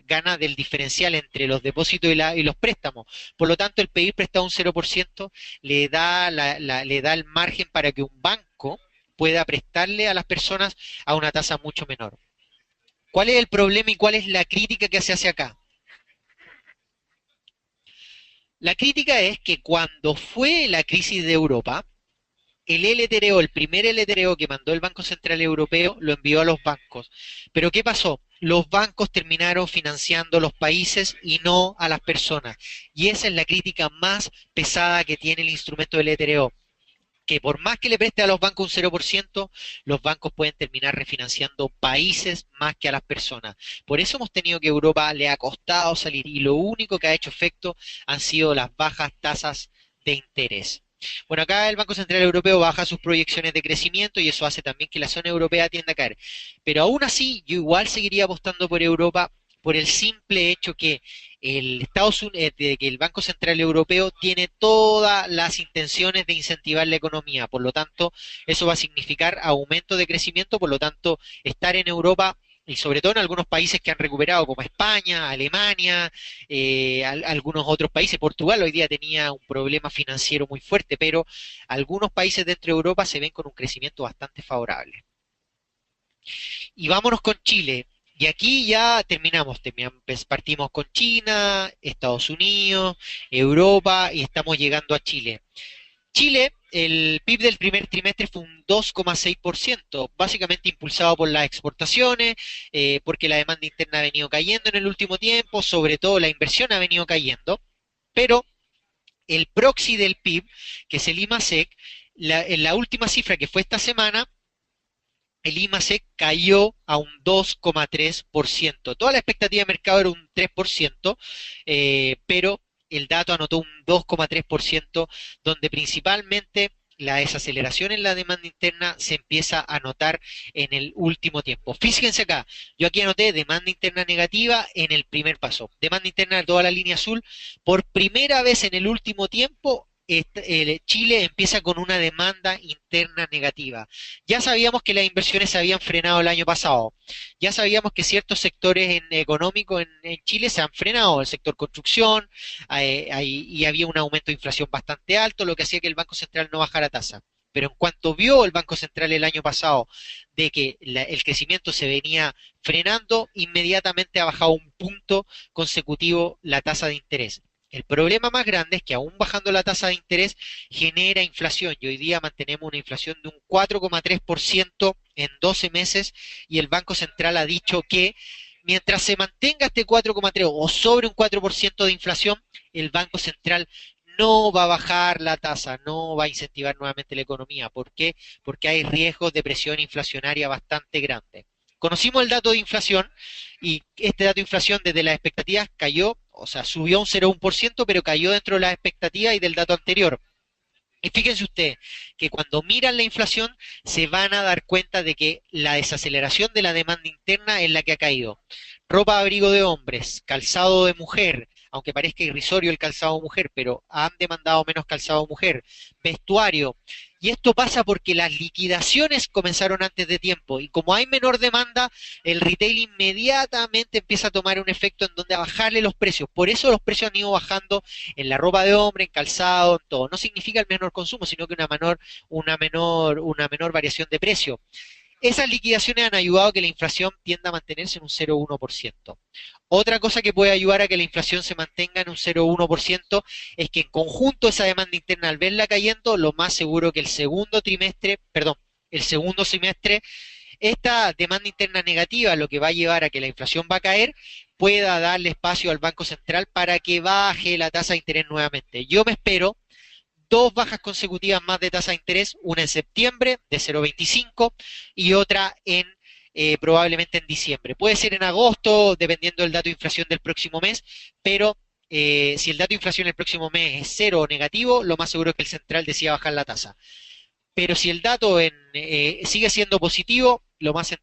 A: gana del diferencial entre los depósitos y los préstamos. Por lo tanto, el pedir prestado un 0% le da el margen para que un banco pueda prestarle a las personas a una tasa mucho menor. ¿Cuál es el problema y cuál es la crítica que se hace acá? La crítica es que cuando fue la crisis de Europa, el LTRO, el primer LTRO que mandó el Banco Central Europeo, lo envió a los bancos. Pero ¿qué pasó? Los bancos terminaron financiando los países y no a las personas. Y esa es la crítica más pesada que tiene el instrumento del LTRO, que por más que le preste a los bancos un 0%, los bancos pueden terminar refinanciando países más que a las personas. Por eso hemos tenido que Europa le ha costado salir y lo único que ha hecho efecto han sido las bajas tasas de interés. Bueno, acá el Banco Central Europeo baja sus proyecciones de crecimiento y eso hace también que la zona europea tienda a caer. Pero aún así, yo igual seguiría apostando por Europa por el simple hecho que de que el Banco Central Europeo tiene todas las intenciones de incentivar la economía. Por lo tanto, eso va a significar aumento de crecimiento. Por lo tanto, estar en Europa y sobre todo en algunos países que han recuperado, como España, Alemania, algunos otros países. Portugal hoy día tenía un problema financiero muy fuerte, pero algunos países dentro de Europa se ven con un crecimiento bastante favorable. Y vámonos con Chile. Y aquí ya partimos con China, Estados Unidos, Europa y estamos llegando a Chile. Chile el PIB del primer trimestre fue un 2,6%, básicamente impulsado por las exportaciones, porque la demanda interna ha venido cayendo en el último tiempo, sobre todo la inversión ha venido cayendo, pero el proxy del PIB, que es el IMASEC, en la última cifra que fue esta semana, el IMASEC cayó a un 2,3%. Toda la expectativa de mercado era un 3%, pero el dato anotó un 2,3%, donde principalmente la desaceleración en la demanda interna se empieza a notar en el último tiempo. Fíjense acá, yo aquí anoté demanda interna negativa en el primer paso. Demanda interna de toda la línea azul. Por primera vez en el último tiempo, Chile empieza con una demanda interna negativa. Ya sabíamos que las inversiones se habían frenado el año pasado. Ya sabíamos que ciertos sectores económicos en Chile se han frenado, el sector construcción, y había un aumento de inflación bastante alto, lo que hacía que el Banco Central no bajara tasa. Pero en cuanto vio el Banco Central el año pasado de que el crecimiento se venía frenando, inmediatamente ha bajado un punto consecutivo la tasa de interés. El problema más grande es que aún bajando la tasa de interés genera inflación y hoy día mantenemos una inflación de un 4,3% en 12 meses y el Banco Central ha dicho que mientras se mantenga este 4,3 o sobre un 4% de inflación, el Banco Central no va a bajar la tasa, no va a incentivar nuevamente la economía. ¿Por qué? Porque hay riesgos de presión inflacionaria bastante grandes. Conocimos el dato de inflación y este dato de inflación desde las expectativas cayó, o sea, subió un 0,1%, pero cayó dentro de las expectativas y del dato anterior. Y fíjense ustedes que cuando miran la inflación se van a dar cuenta de que la desaceleración de la demanda interna es la que ha caído. Ropa de abrigo de hombres, calzado de mujer, aunque parezca irrisorio el calzado de mujer, pero han demandado menos calzado de mujer, vestuario. Y esto pasa porque las liquidaciones comenzaron antes de tiempo y como hay menor demanda, el retail inmediatamente empieza a tomar un efecto en donde a bajarle los precios. Por eso los precios han ido bajando en la ropa de hombre, en calzado, en todo. No significa el menor consumo, sino que una menor variación de precio. Esas liquidaciones han ayudado a que la inflación tienda a mantenerse en un 0,1%. Otra cosa que puede ayudar a que la inflación se mantenga en un 0,1% es que en conjunto esa demanda interna al verla cayendo, lo más seguro que el segundo trimestre, perdón, el segundo semestre, esta demanda interna negativa, lo que va a llevar a que la inflación va a caer, pueda darle espacio al Banco Central para que baje la tasa de interés nuevamente. Yo me espero dos bajas consecutivas más de tasa de interés, una en septiembre de 0,25 y otra probablemente en diciembre. Puede ser en agosto, dependiendo del dato de inflación del próximo mes, pero si el dato de inflación el próximo mes es cero o negativo, lo más seguro es que el central decida bajar la tasa. Pero si el dato sigue siendo positivo, lo más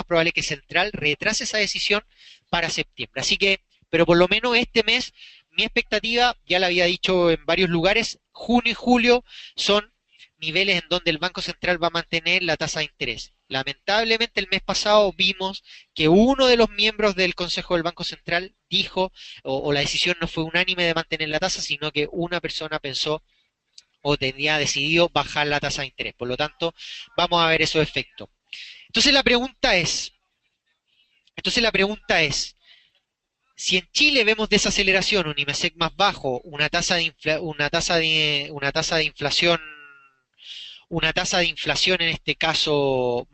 A: probable es que Central retrase esa decisión para septiembre. Así que, pero por lo menos este mes, mi expectativa, ya la había dicho en varios lugares, junio y julio son niveles en donde el Banco Central va a mantener la tasa de interés. Lamentablemente el mes pasado vimos que uno de los miembros del Consejo del Banco Central dijo, o la decisión no fue unánime de mantener la tasa, sino que una persona pensó o tenía decidido bajar la tasa de interés. Por lo tanto, vamos a ver esos efectos. Entonces la pregunta es, entonces la pregunta es, si en Chile vemos desaceleración, un IMESEC más bajo, una tasa de inflación en este caso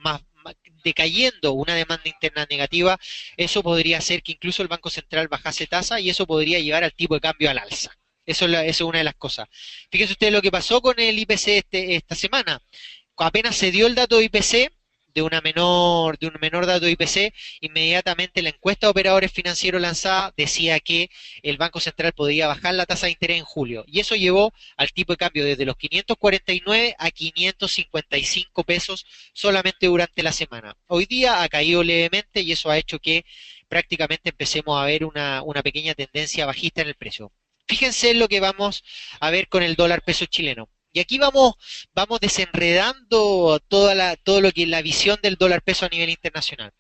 A: decayendo, una demanda interna negativa, eso podría hacer que incluso el Banco Central bajase tasa y eso podría llevar al tipo de cambio al alza. Eso es una de las cosas. Fíjense ustedes lo que pasó con el IPC esta semana. Apenas se dio el dato de IPC, de un menor dato de IPC, inmediatamente la encuesta de operadores financieros lanzada decía que el Banco Central podía bajar la tasa de interés en julio. Y eso llevó al tipo de cambio desde los 549 a 555 pesos solamente durante la semana. Hoy día ha caído levemente y eso ha hecho que prácticamente empecemos a ver una pequeña tendencia bajista en el precio. Fíjense en lo que vamos a ver con el dólar peso chileno. Y aquí vamos desenredando todo lo que es la visión del dólar peso a nivel internacional.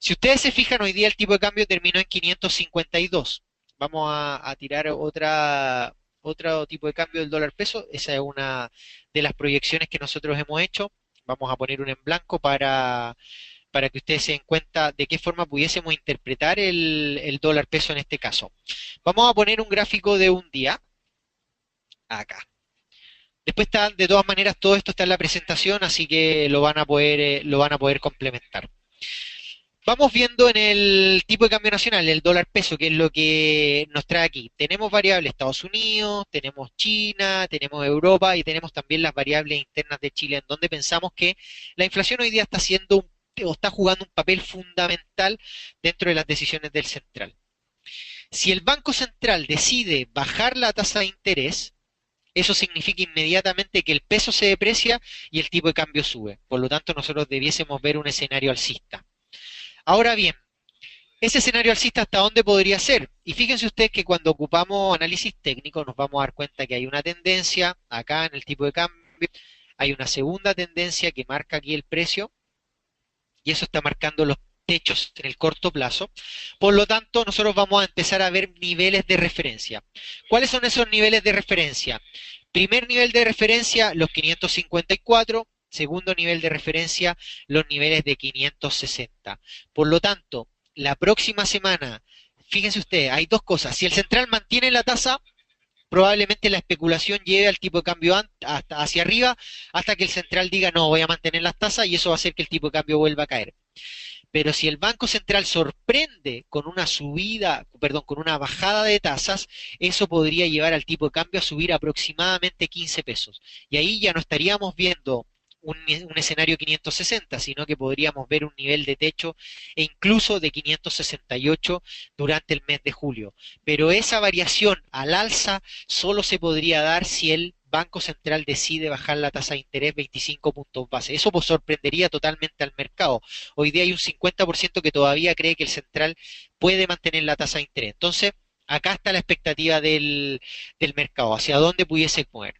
A: Si ustedes se fijan, hoy día el tipo de cambio terminó en 552. Vamos a tirar otro tipo de cambio del dólar peso. Esa es una de las proyecciones que nosotros hemos hecho. Vamos a poner un en blanco para que ustedes se den cuenta de qué forma pudiésemos interpretar el dólar peso en este caso. Vamos a poner un gráfico de un día acá. Después está, de todas maneras, todo esto está en la presentación, así que lo van a poder complementar. Vamos viendo en el tipo de cambio nacional, el dólar peso, que es lo que nos trae aquí. Tenemos variables Estados Unidos, tenemos China, tenemos Europa y tenemos también las variables internas de Chile, en donde pensamos que la inflación hoy día está haciendo o está jugando un papel fundamental dentro de las decisiones del central. Si el Banco Central decide bajar la tasa de interés, eso significa inmediatamente que el peso se deprecia y el tipo de cambio sube. Por lo tanto, nosotros debiésemos ver un escenario alcista. Ahora bien, ese escenario alcista, ¿hasta dónde podría ser? Y fíjense ustedes que cuando ocupamos análisis técnico nos vamos a dar cuenta que hay una tendencia acá en el tipo de cambio, hay una segunda tendencia que marca aquí el precio y eso está marcando los techos en el corto plazo. Por lo tanto, nosotros vamos a empezar a ver niveles de referencia. ¿Cuáles son esos niveles de referencia? Primer nivel de referencia, los 554. Segundo nivel de referencia, los niveles de 560. Por lo tanto, la próxima semana, fíjense ustedes, hay dos cosas. Si el central mantiene la tasa, probablemente la especulación lleve al tipo de cambio hasta hacia arriba hasta que el central diga no, voy a mantener las tasas y eso va a hacer que el tipo de cambio vuelva a caer. Pero si el Banco Central sorprende con una subida, perdón, con una bajada de tasas, eso podría llevar al tipo de cambio a subir aproximadamente 15 pesos. Y ahí ya no estaríamos viendo un escenario 560, sino que podríamos ver un nivel de techo e incluso de 568 durante el mes de julio. Pero esa variación al alza solo se podría dar si el Banco Central decide bajar la tasa de interés 25 puntos base. Eso pues sorprendería totalmente al mercado. Hoy día hay un 50% que todavía cree que el central puede mantener la tasa de interés. Entonces, acá está la expectativa del mercado, hacia dónde pudiese mover.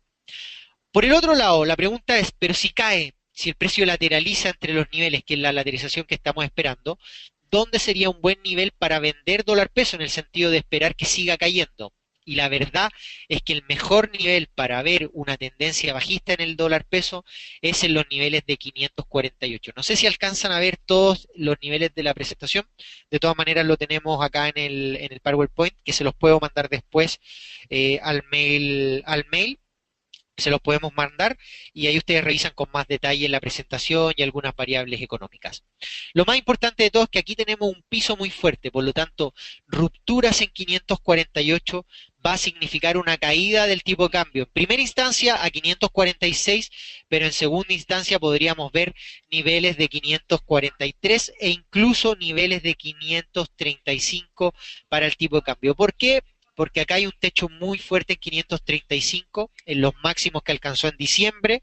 A: Por el otro lado, la pregunta es, pero si cae, si el precio lateraliza entre los niveles, que es la lateralización que estamos esperando, ¿dónde sería un buen nivel para vender dólar peso en el sentido de esperar que siga cayendo? Y la verdad es que el mejor nivel para ver una tendencia bajista en el dólar peso es en los niveles de 548. No sé si alcanzan a ver todos los niveles de la presentación. De todas maneras lo tenemos acá en el PowerPoint, que se los puedo mandar después al mail se los podemos mandar y ahí ustedes revisan con más detalle la presentación y algunas variables económicas. Lo más importante de todo es que aquí tenemos un piso muy fuerte, por lo tanto, rupturas en 548 va a significar una caída del tipo de cambio. En primera instancia a 546, pero en segunda instancia podríamos ver niveles de 543 e incluso niveles de 535 para el tipo de cambio. ¿Por qué? Porque acá hay un techo muy fuerte en 535, en los máximos que alcanzó en diciembre,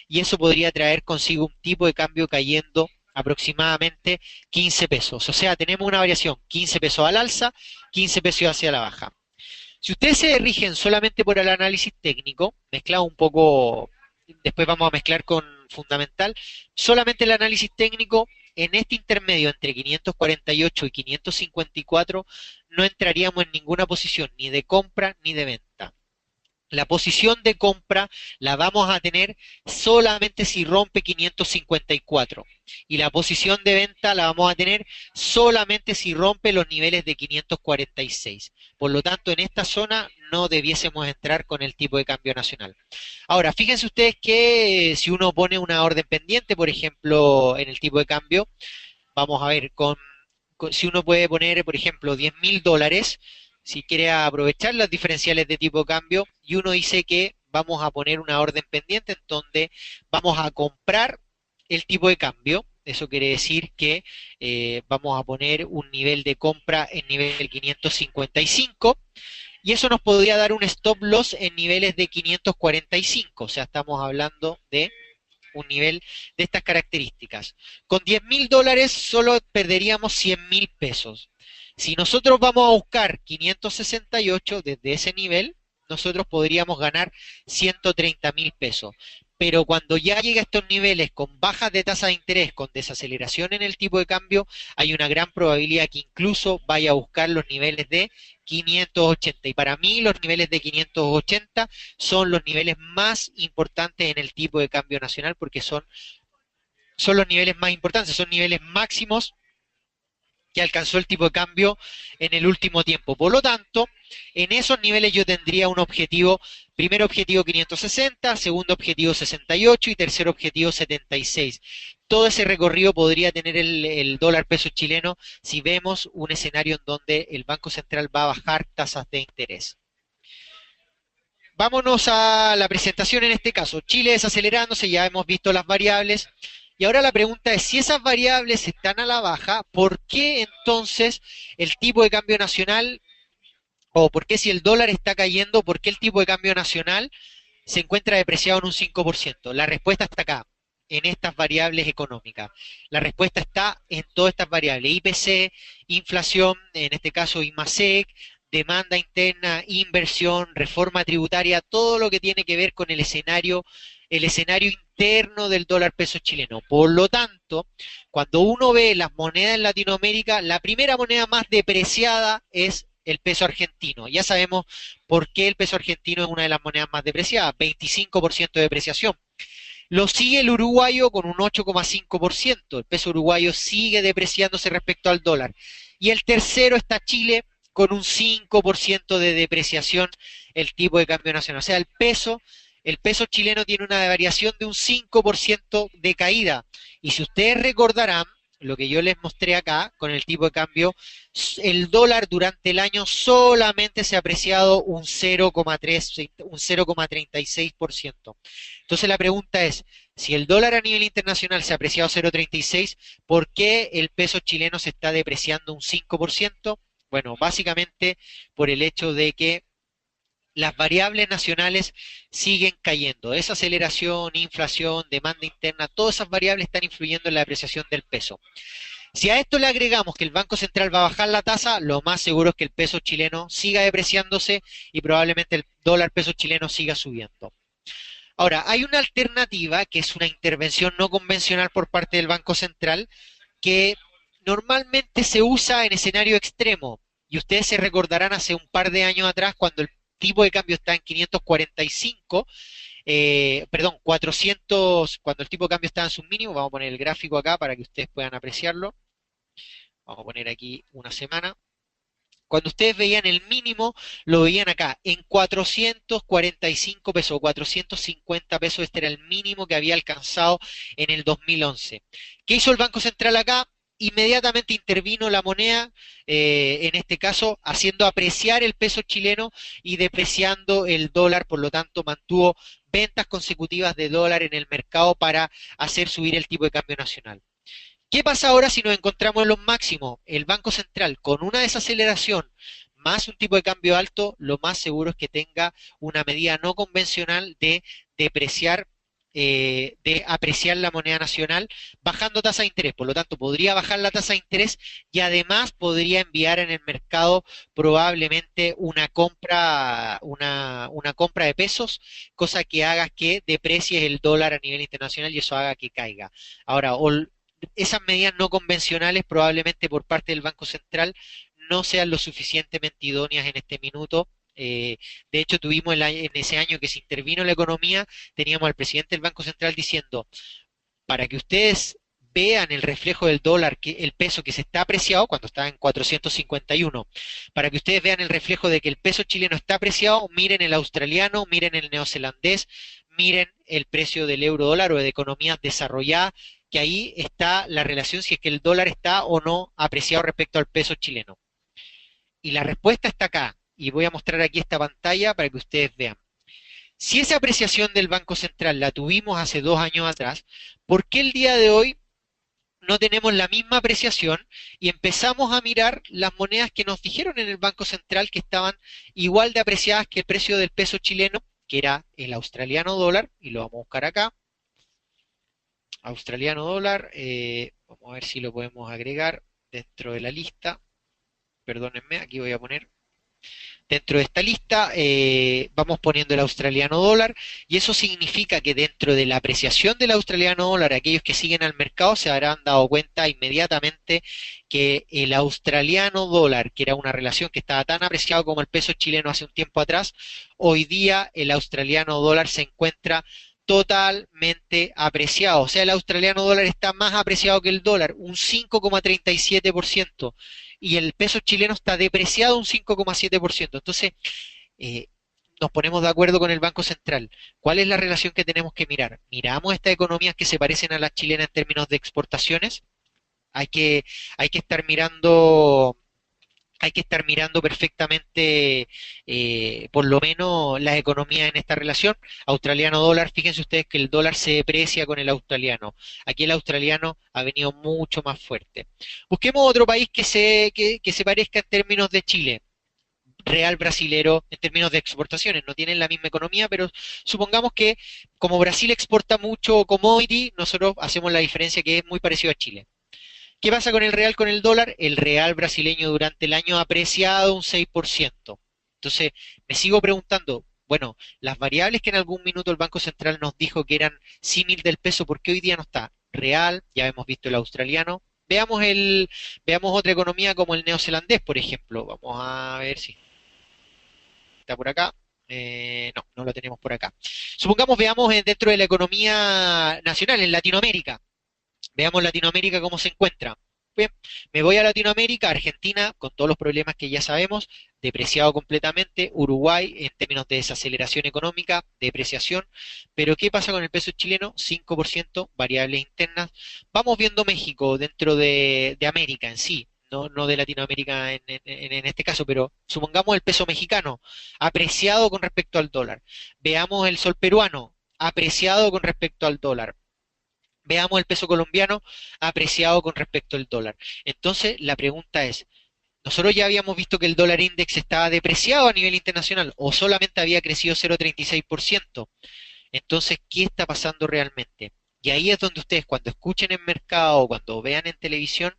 A: y eso podría traer consigo un tipo de cambio cayendo aproximadamente 15 pesos. O sea, tenemos una variación 15 pesos al alza, 15 pesos hacia la baja. Si ustedes se rigen solamente por el análisis técnico, mezclado un poco, después vamos a mezclar con fundamental, solamente el análisis técnico, en este intermedio entre 548 y 554 no entraríamos en ninguna posición ni de compra ni de venta. La posición de compra la vamos a tener solamente si rompe 554 y la posición de venta la vamos a tener solamente si rompe los niveles de 546. Por lo tanto, en esta zona no debiésemos entrar con el tipo de cambio nacional. Ahora, fíjense ustedes que si uno pone una orden pendiente, por ejemplo, en el tipo de cambio, vamos a ver, si uno puede poner, por ejemplo, $10.000, si quiere aprovechar las diferenciales de tipo de cambio, y uno dice que vamos a poner una orden pendiente en donde vamos a comprar el tipo de cambio. Eso quiere decir que vamos a poner un nivel de compra en nivel 555 y eso nos podría dar un stop loss en niveles de 545. O sea, estamos hablando de un nivel de estas características. Con $10.000 solo perderíamos 100.000 pesos. Si nosotros vamos a buscar 568 desde ese nivel, nosotros podríamos ganar 130.000 pesos. Pero cuando ya llega a estos niveles con bajas de tasa de interés, con desaceleración en el tipo de cambio, hay una gran probabilidad que incluso vaya a buscar los niveles de 580. Y para mí los niveles de 580 son los niveles más importantes en el tipo de cambio nacional porque son los niveles más importantes, son niveles máximos que alcanzó el tipo de cambio en el último tiempo. Por lo tanto, en esos niveles yo tendría un objetivo, primer objetivo 560, segundo objetivo 68 y tercer objetivo 76. Todo ese recorrido podría tener el dólar peso chileno si vemos un escenario en donde el Banco Central va a bajar tasas de interés. Vámonos a la presentación en este caso. Chile desacelerándose, ya hemos visto las variables. Y ahora la pregunta es, si esas variables están a la baja, ¿por qué entonces el tipo de cambio nacional, o por qué si el dólar está cayendo, por qué el tipo de cambio nacional se encuentra depreciado en un 5%? La respuesta está acá, en estas variables económicas. La respuesta está en todas estas variables: IPC, inflación, en este caso IMASEC, demanda interna, inversión, reforma tributaria, todo lo que tiene que ver con el escenario interno del dólar peso chileno. Por lo tanto, cuando uno ve las monedas en Latinoamérica, la primera moneda más depreciada es el peso argentino. Ya sabemos por qué el peso argentino es una de las monedas más depreciadas, 25% de depreciación. Lo sigue el uruguayo con un 8,5%. El peso uruguayo sigue depreciándose respecto al dólar. Y el tercero está Chile con un 5% de depreciación el tipo de cambio nacional. O sea, el peso chileno tiene una variación de un 5% de caída. Y si ustedes recordarán, lo que yo les mostré acá con el tipo de cambio, el dólar durante el año solamente se ha apreciado un 0,3, un 0,36%. Entonces la pregunta es, si el dólar a nivel internacional se ha apreciado 0,36, ¿por qué el peso chileno se está depreciando un 5%? Bueno, básicamente por el hecho de que las variables nacionales siguen cayendo. Esa aceleración, inflación, demanda interna, todas esas variables están influyendo en la depreciación del peso. Si a esto le agregamos que el Banco Central va a bajar la tasa, lo más seguro es que el peso chileno siga depreciándose y probablemente el dólar peso chileno siga subiendo. Ahora, hay una alternativa que es una intervención no convencional por parte del Banco Central que normalmente se usa en escenario extremo. Y ustedes se recordarán hace un par de años atrás cuando el tipo de cambio está en 545, perdón, 400, cuando el tipo de cambio estaba en su mínimo. Vamos a poner el gráfico acá para que ustedes puedan apreciarlo. Vamos a poner aquí una semana. Cuando ustedes veían el mínimo, lo veían acá, en 445 pesos, 450 pesos. Este era el mínimo que había alcanzado en el 2011. ¿Qué hizo el Banco Central acá? Inmediatamente intervino la moneda, en este caso haciendo apreciar el peso chileno y depreciando el dólar. Por lo tanto mantuvo ventas consecutivas de dólar en el mercado para hacer subir el tipo de cambio nacional. ¿Qué pasa ahora si nos encontramos en los máximos? El Banco Central, con una desaceleración más un tipo de cambio alto, lo más seguro es que tenga una medida no convencional de depreciar, de apreciar la moneda nacional, bajando tasa de interés. Por lo tanto, podría bajar la tasa de interés y además podría enviar en el mercado probablemente una compra de pesos, cosa que haga que deprecie el dólar a nivel internacional y eso haga que caiga. Ahora, esas medidas no convencionales probablemente por parte del Banco Central no sean lo suficientemente idóneas en este minuto. De hecho, tuvimos en ese año que se intervino la economía, teníamos al presidente del Banco Central diciendo, para que ustedes vean el reflejo del dólar, que el peso que se está apreciado cuando está en 451, para que ustedes vean el reflejo de que el peso chileno está apreciado, miren el australiano, miren el neozelandés, miren el precio del euro dólar o de economías desarrolladas, que ahí está la relación si es que el dólar está o no apreciado respecto al peso chileno. Y la respuesta está acá, y voy a mostrar aquí esta pantalla para que ustedes vean. Si esa apreciación del Banco Central la tuvimos hace 2 años atrás, ¿por qué el día de hoy no tenemos la misma apreciación y empezamos a mirar las monedas que nos dijeron en el Banco Central que estaban igual de apreciadas que el precio del peso chileno, que era el australiano dólar? Y lo vamos a buscar acá, australiano dólar. Vamos a ver si lo podemos agregar dentro de la lista. Perdónenme, aquí voy a poner dentro de esta lista. Vamos poniendo el australiano dólar y eso significa que dentro de la apreciación del australiano dólar, aquellos que siguen al mercado se habrán dado cuenta inmediatamente que el australiano dólar, que era una relación que estaba tan apreciado como el peso chileno hace un tiempo atrás, hoy día el australiano dólar se encuentra totalmente apreciado. O sea, el australiano dólar está más apreciado que el dólar, un 5,37%, y el peso chileno está depreciado un 5,7%. Entonces, eh, nos ponemos de acuerdo con el Banco Central. ¿Cuál es la relación que tenemos que mirar? ¿Miramos estas economías que se parecen a las chilenas en términos de exportaciones? Hay que, hay que estar mirando hay que estar mirando perfectamente, por lo menos, las economías en esta relación. Australiano-dólar, fíjense ustedes que el dólar se deprecia con el australiano. Aquí el australiano ha venido mucho más fuerte. Busquemos otro país que se parezca en términos de Chile. Real brasilero en términos de exportaciones. No tienen la misma economía, pero supongamos que como Brasil exporta mucho commodity, nosotros hacemos la diferencia que es muy parecido a Chile. ¿Qué pasa con el real, con el dólar? El real brasileño durante el año ha apreciado un 6%. Entonces, me sigo preguntando, bueno, las variables que en algún minuto el Banco Central nos dijo que eran símil del peso, ¿por qué hoy día no está? Real, ya hemos visto el australiano. Veamos otra economía como el neozelandés, por ejemplo. Vamos a ver si está por acá. No, no lo tenemos por acá. Supongamos, veamos dentro de la economía nacional, en Latinoamérica. Veamos Latinoamérica cómo se encuentra. Bien, me voy a Latinoamérica, Argentina, con todos los problemas que ya sabemos, depreciado completamente, Uruguay en términos de desaceleración económica, depreciación, pero ¿qué pasa con el peso chileno? 5%, variables internas. Vamos viendo México dentro de América en sí, no de Latinoamérica en este caso, pero supongamos el peso mexicano, apreciado con respecto al dólar. Veamos el sol peruano, apreciado con respecto al dólar. Veamos el peso colombiano apreciado con respecto al dólar. Entonces, la pregunta es, ¿nosotros ya habíamos visto que el dólar index estaba depreciado a nivel internacional o solamente había crecido 0,36%? Entonces, ¿qué está pasando realmente? Y ahí es donde ustedes, cuando escuchen en mercado, cuando vean en televisión,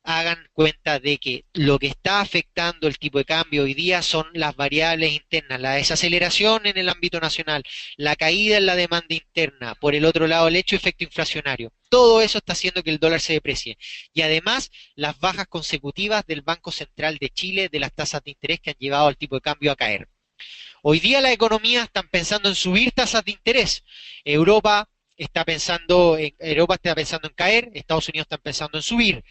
A: hagan cuenta de que lo que está afectando el tipo de cambio hoy día son las variables internas, la desaceleración en el ámbito nacional, la caída en la demanda interna, por el otro lado el hecho de efecto inflacionario. Todo eso está haciendo que el dólar se deprecie. Y además las bajas consecutivas del Banco Central de Chile de las tasas de interés que han llevado al tipo de cambio a caer. Hoy día las economías están pensando en subir tasas de interés. Europa Europa está pensando en caer, Estados Unidos está pensando en subir,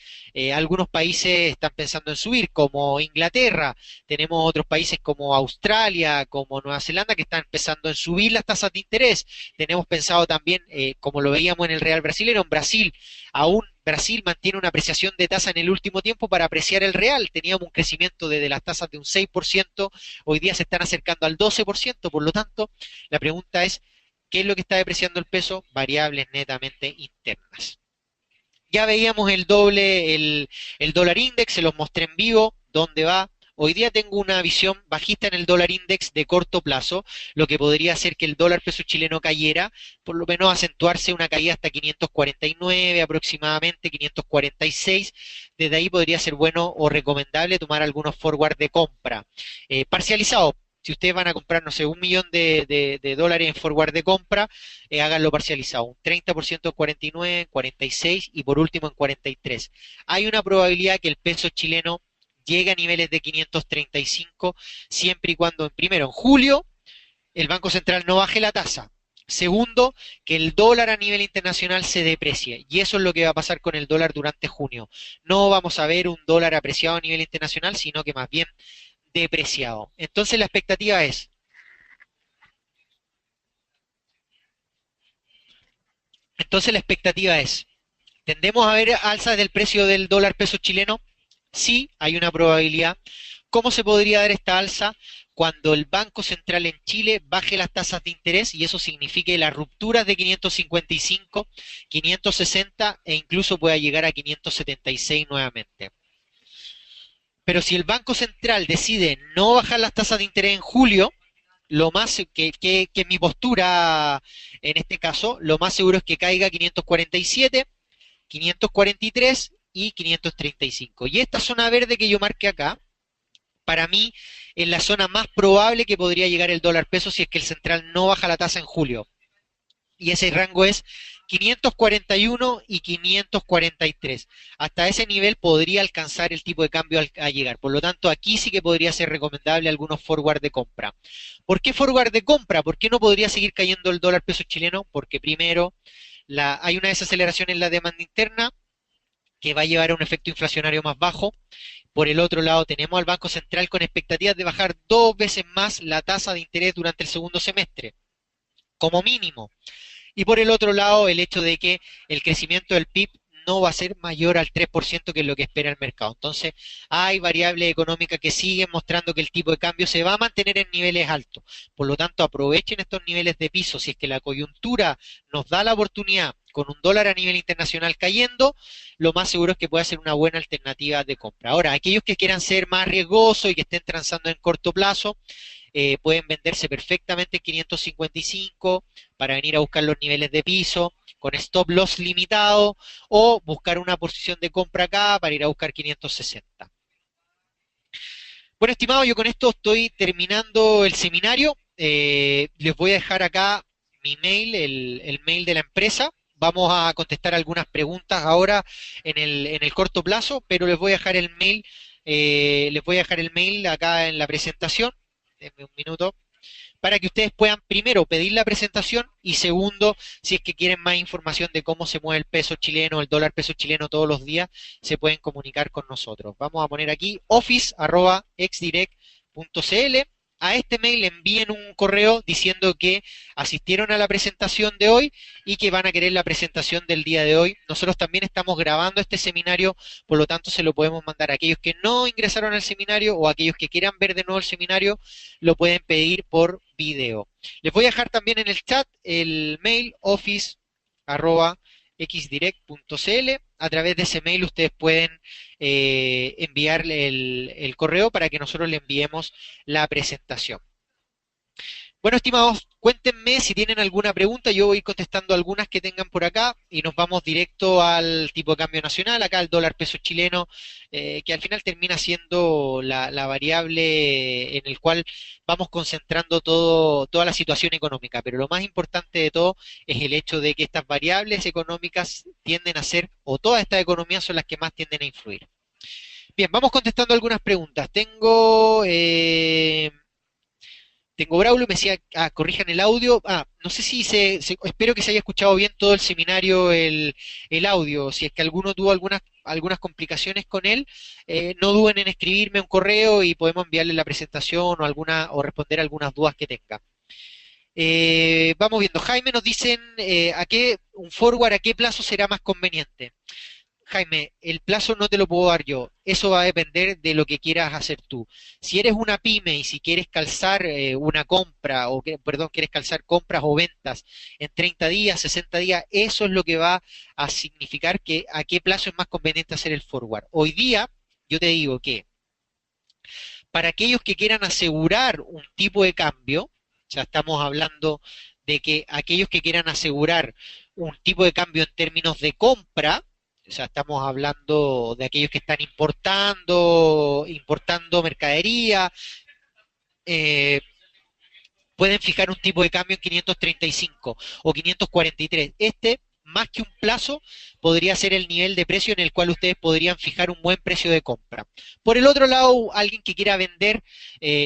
A: algunos países están pensando en subir, como Inglaterra, tenemos otros países como Australia, como Nueva Zelanda, que están empezando en subir las tasas de interés. Tenemos pensado también, como lo veíamos en el Real Brasilero, en Brasil, aún Brasil mantiene una apreciación de tasa en el último tiempo para apreciar el real. Teníamos un crecimiento desde las tasas de un 6%, hoy día se están acercando al 12%, por lo tanto, la pregunta es, ¿qué es lo que está depreciando el peso? Variables netamente internas. Ya veíamos el dólar index, se los mostré en vivo, dónde va. Hoy día tengo una visión bajista en el dólar index de corto plazo, lo que podría hacer que el dólar peso chileno cayera, por lo menos acentuarse una caída hasta 549 aproximadamente, 546. Desde ahí podría ser bueno o recomendable tomar algunos forward de compra. Parcializados, si ustedes van a comprar, no sé, 1 millón de dólares en forward de compra, háganlo parcializado, un 30% en 49, en 46 y por último en 43. Hay una probabilidad que el peso chileno llegue a niveles de 535 siempre y cuando, primero, en julio, el Banco Central no baje la tasa. Segundo, que el dólar a nivel internacional se deprecie. Y eso es lo que va a pasar con el dólar durante junio. No vamos a ver un dólar apreciado a nivel internacional, sino que más bien depreciado. Entonces la expectativa es, entonces la expectativa es, ¿tendemos a ver alzas del precio del dólar peso chileno? Sí, hay una probabilidad. ¿Cómo se podría dar esta alza? Cuando el Banco Central en Chile baje las tasas de interés y eso signifique las rupturas de 555, 560 e incluso pueda llegar a 576 nuevamente. Pero si el Banco Central decide no bajar las tasas de interés en julio, lo más que mi postura en este caso, lo más seguro es que caiga 547, 543 y 535. Y esta zona verde que yo marqué acá, para mí es la zona más probable que podría llegar el dólar peso si es que el central no baja la tasa en julio. Y ese rango es 541 y 543. Hasta ese nivel podría alcanzar el tipo de cambio a llegar. Por lo tanto, aquí sí que podría ser recomendable algunos forward de compra. ¿Por qué forward de compra? ¿Por qué no podría seguir cayendo el dólar peso chileno? Porque primero, hay una desaceleración en la demanda interna que va a llevar a un efecto inflacionario más bajo. Por el otro lado, tenemos al Banco Central con expectativas de bajar 2 veces más la tasa de interés durante el segundo semestre, como mínimo. Y por el otro lado, el hecho de que el crecimiento del PIB no va a ser mayor al 3%, que es lo que espera el mercado. Entonces, hay variables económicas que siguen mostrando que el tipo de cambio se va a mantener en niveles altos. Por lo tanto, aprovechen estos niveles de piso. Si es que la coyuntura nos da la oportunidad con un dólar a nivel internacional cayendo, lo más seguro es que pueda ser una buena alternativa de compra. Ahora, aquellos que quieran ser más riesgosos y que estén transando en corto plazo, pueden venderse perfectamente en 555 para venir a buscar los niveles de piso con stop loss limitado, o buscar una posición de compra acá para ir a buscar 560. Bueno, estimado, yo con esto estoy terminando el seminario. Les voy a dejar acá mi mail, el mail de la empresa. Vamos a contestar algunas preguntas ahora en el corto plazo, pero les voy a dejar el mail acá en la presentación. Denme un minuto para que ustedes puedan, primero, pedir la presentación, y segundo, si es que quieren más información de cómo se mueve el peso chileno, el dólar peso chileno todos los días, se pueden comunicar con nosotros. Vamos a poner aquí office@exdirect.cl. A este mail envíen un correo diciendo que asistieron a la presentación de hoy y que van a querer la presentación del día de hoy. Nosotros también estamos grabando este seminario, por lo tanto se lo podemos mandar a aquellos que no ingresaron al seminario, o a aquellos que quieran ver de nuevo el seminario, lo pueden pedir por video. Les voy a dejar también en el chat el mail office@xdirect.cl. A través de ese mail ustedes pueden enviarle el correo para que nosotros le enviemos la presentación. Bueno, estimados, cuéntenme si tienen alguna pregunta. Yo voy contestando algunas que tengan por acá y nos vamos directo al tipo de cambio nacional, acá el dólar peso chileno, que al final termina siendo la variable en el cual vamos concentrando toda la situación económica. Pero lo más importante de todo es el hecho de que estas variables económicas tienden a ser, o todas estas economías son las que más tienden a influir. Bien, vamos contestando algunas preguntas. Tengo Braulio, me decía, corrijan el audio. No sé si espero que se haya escuchado bien todo el seminario, el audio. Si es que alguno tuvo algunas complicaciones con él, no duden en escribirme un correo y podemos enviarle la presentación o responder algunas dudas que tenga. Vamos viendo. Jaime nos dicen, un forward, ¿a qué plazo será más conveniente? Jaime, el plazo no te lo puedo dar yo. Eso va a depender de lo que quieras hacer tú. Si eres una pyme y si quieres calzar una compra, perdón, quieres calzar compras o ventas en 30 días, 60 días, eso es lo que va a significar que a qué plazo es más conveniente hacer el forward. Hoy día, yo te digo que para aquellos que quieran asegurar un tipo de cambio, ya estamos hablando de que aquellos que quieran asegurar un tipo de cambio en términos de compra, o sea, estamos hablando de aquellos que están importando mercadería, eh, pueden fijar un tipo de cambio en 535 o 543. Más que un plazo, podría ser el nivel de precio en el cual ustedes podrían fijar un buen precio de compra. Por el otro lado, alguien que quiera vender,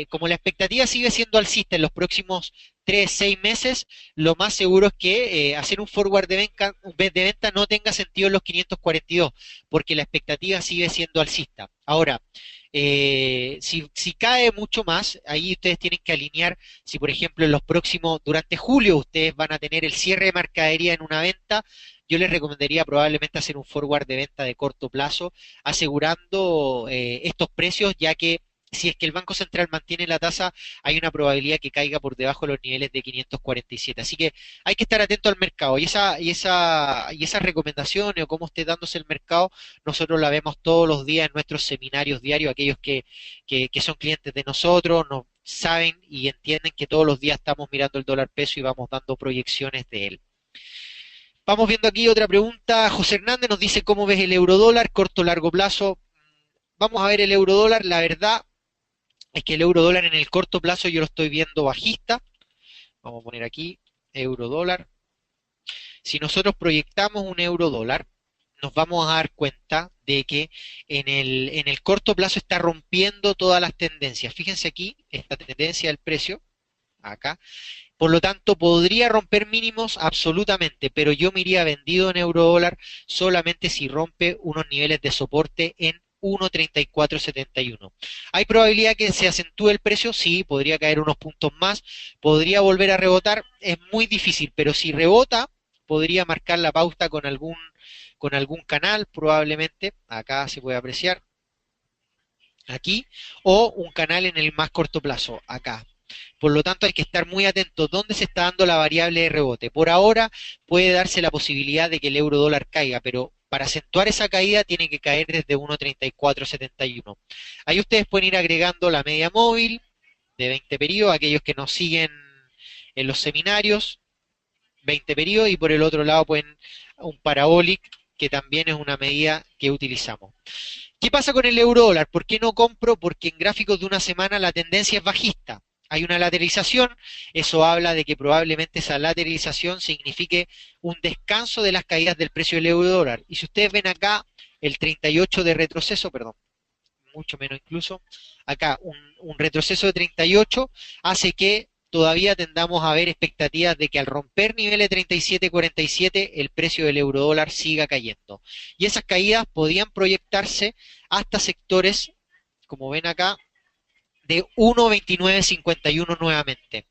A: como la expectativa sigue siendo alcista en los próximos 3, 6 meses, lo más seguro es que hacer un forward de venta no tenga sentido en los 542, porque la expectativa sigue siendo alcista. Ahora, si cae mucho más, ahí ustedes tienen que alinear. Si por ejemplo durante julio ustedes van a tener el cierre de mercadería en una venta, yo les recomendaría probablemente hacer un forward de venta de corto plazo, asegurando estos precios, ya que si es que el Banco Central mantiene la tasa, hay una probabilidad que caiga por debajo de los niveles de 547. Así que hay que estar atento al mercado, y esas recomendaciones o cómo esté dándose el mercado, nosotros la vemos todos los días en nuestros seminarios diarios. Aquellos que son clientes de nosotros nos saben y entienden que todos los días estamos mirando el dólar peso y vamos dando proyecciones de él. Vamos viendo aquí otra pregunta. José Hernández nos dice, ¿cómo ves el euro dólar, corto o largo plazo? Vamos a ver el euro dólar. La verdad es que el euro dólar en el corto plazo yo lo estoy viendo bajista. Vamos a poner aquí euro dólar. Si nosotros proyectamos un euro dólar, nos vamos a dar cuenta de que en el corto plazo está rompiendo todas las tendencias. Fíjense aquí, esta tendencia del precio, acá. Por lo tanto, podría romper mínimos absolutamente, pero yo me iría vendido en euro dólar solamente si rompe unos niveles de soporte en 1.3471. ¿Hay probabilidad que se acentúe el precio? Sí, podría caer unos puntos más, podría volver a rebotar, es muy difícil, pero si rebota, podría marcar la pauta con algún canal, probablemente, acá se puede apreciar, aquí, o un canal en el más corto plazo, acá. Por lo tanto, hay que estar muy atentos dónde se está dando la variable de rebote. Por ahora puede darse la posibilidad de que el euro dólar caiga, pero para acentuar esa caída tiene que caer desde 1.3471. Ahí ustedes pueden ir agregando la media móvil de 20 periodos, aquellos que nos siguen en los seminarios, 20 periodos, y por el otro lado pueden un parabolic, que también es una medida que utilizamos. ¿Qué pasa con el euro dólar? ¿Por qué no compro? Porque en gráficos de una semana la tendencia es bajista. Hay una lateralización, eso habla de que probablemente esa lateralización signifique un descanso de las caídas del precio del euro dólar. Y si ustedes ven acá el 38 de retroceso, perdón, mucho menos incluso, acá un retroceso de 38 hace que todavía tendamos a ver expectativas de que al romper niveles 37.47 el precio del euro dólar siga cayendo. Y esas caídas podían proyectarse hasta sectores, como ven acá, de 1.2951 nuevamente.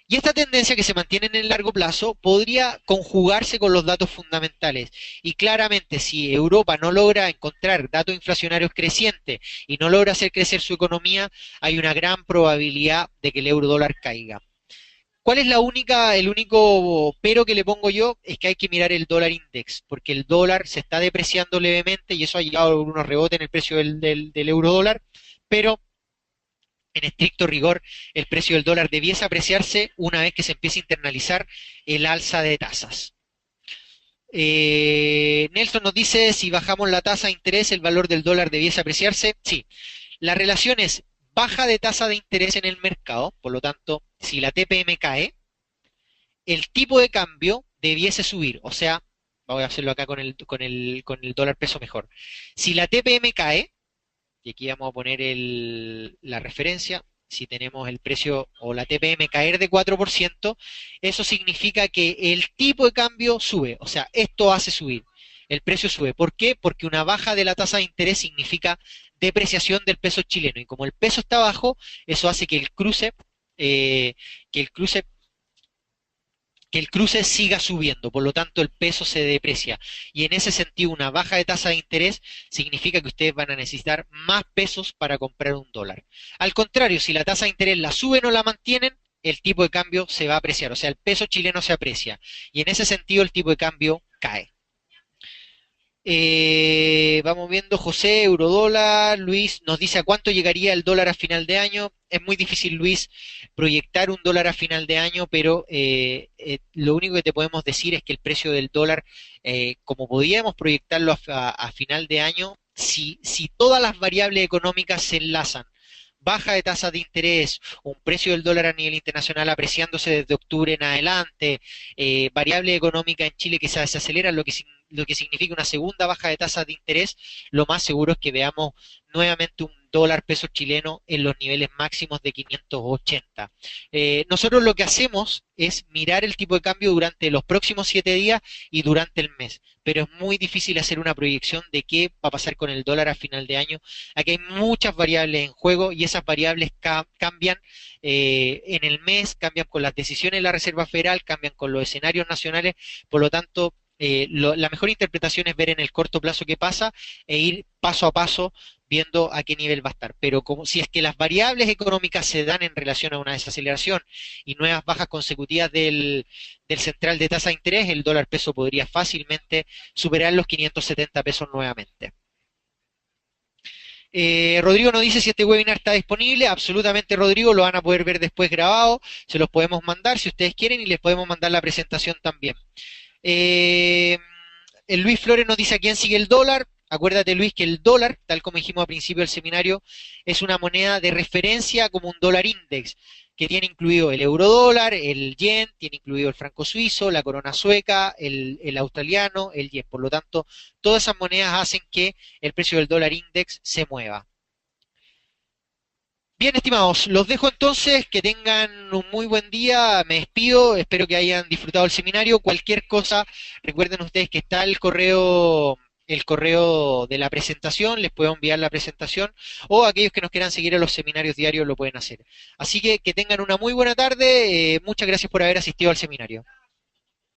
A: Y esta tendencia que se mantiene en el largo plazo podría conjugarse con los datos fundamentales. Y claramente, si Europa no logra encontrar datos inflacionarios crecientes y no logra hacer crecer su economía, hay una gran probabilidad de que el euro dólar caiga. ¿Cuál es el único pero que le pongo yo? Es que hay que mirar el dólar index, porque el dólar se está depreciando levemente y eso ha llevado a unos rebotes en el precio del euro dólar, pero en estricto rigor, el precio del dólar debiese apreciarse una vez que se empiece a internalizar el alza de tasas. Nelson nos dice, si bajamos la tasa de interés, el valor del dólar debiese apreciarse. Sí, la relación es baja de tasa de interés en el mercado, por lo tanto, si la TPM cae, el tipo de cambio debiese subir, o sea, voy a hacerlo acá con el dólar peso mejor. Si la TPM cae, y aquí vamos a poner la referencia, si tenemos el precio o la TPM caer de 4%, eso significa que el tipo de cambio sube, o sea, esto hace subir, el precio sube. ¿Por qué? Porque una baja de la tasa de interés significa depreciación del peso chileno, y como el peso está bajo, eso hace eh, que el cruce que el cruce siga subiendo, por lo tanto el peso se deprecia. Y en ese sentido, una baja de tasa de interés significa que ustedes van a necesitar más pesos para comprar un dólar. Al contrario, si la tasa de interés la suben o la mantienen, el tipo de cambio se va a apreciar, o sea, el peso chileno se aprecia. Y en ese sentido, el tipo de cambio cae. Vamos viendo José, eurodólar, Luis nos dice a cuánto llegaría el dólar a final de año. Es muy difícil, Luis, proyectar un dólar a final de año, pero lo único que te podemos decir es que el precio del dólar, como podíamos proyectarlo a final de año, si todas las variables económicas se enlazan, baja de tasas de interés, un precio del dólar a nivel internacional apreciándose desde octubre en adelante, variable económica en Chile que se acelera, lo que significa una segunda baja de tasas de interés, lo más seguro es que veamos nuevamente un dólar peso chileno en los niveles máximos de 580. Nosotros lo que hacemos es mirar el tipo de cambio durante los próximos 7 días y durante el mes, pero es muy difícil hacer una proyección de qué va a pasar con el dólar a final de año. Aquí hay muchas variables en juego y esas variables cambian en el mes, cambian con las decisiones de la Reserva Federal, cambian con los escenarios nacionales, por lo tanto, la mejor interpretación es ver en el corto plazo qué pasa e ir paso a paso viendo a qué nivel va a estar. Pero como si es que las variables económicas se dan en relación a una desaceleración y nuevas bajas consecutivas del central de tasa de interés, el dólar peso podría fácilmente superar los 570 pesos nuevamente. Rodrigo nos dice si este webinar está disponible. Absolutamente, Rodrigo, lo van a poder ver después grabado. Se los podemos mandar si ustedes quieren y les podemos mandar la presentación también. Eh, el Luis Flores nos dice a quién sigue el dólar. Acuérdate, Luis, que el dólar, tal como dijimos al principio del seminario, es una moneda de referencia como un dólar index. que tiene incluido el eurodólar, el yen, tiene incluido el franco suizo, la corona sueca, el australiano, el yen. Por lo tanto, todas esas monedas hacen que el precio del dólar index se mueva. Bien, estimados, los dejo entonces, que tengan un muy buen día, me despido, espero que hayan disfrutado el seminario. Cualquier cosa, recuerden ustedes que está el correo de la presentación, les puedo enviar la presentación, o aquellos que nos quieran seguir en los seminarios diarios lo pueden hacer. Así que tengan una muy buena tarde, muchas gracias por haber asistido al seminario.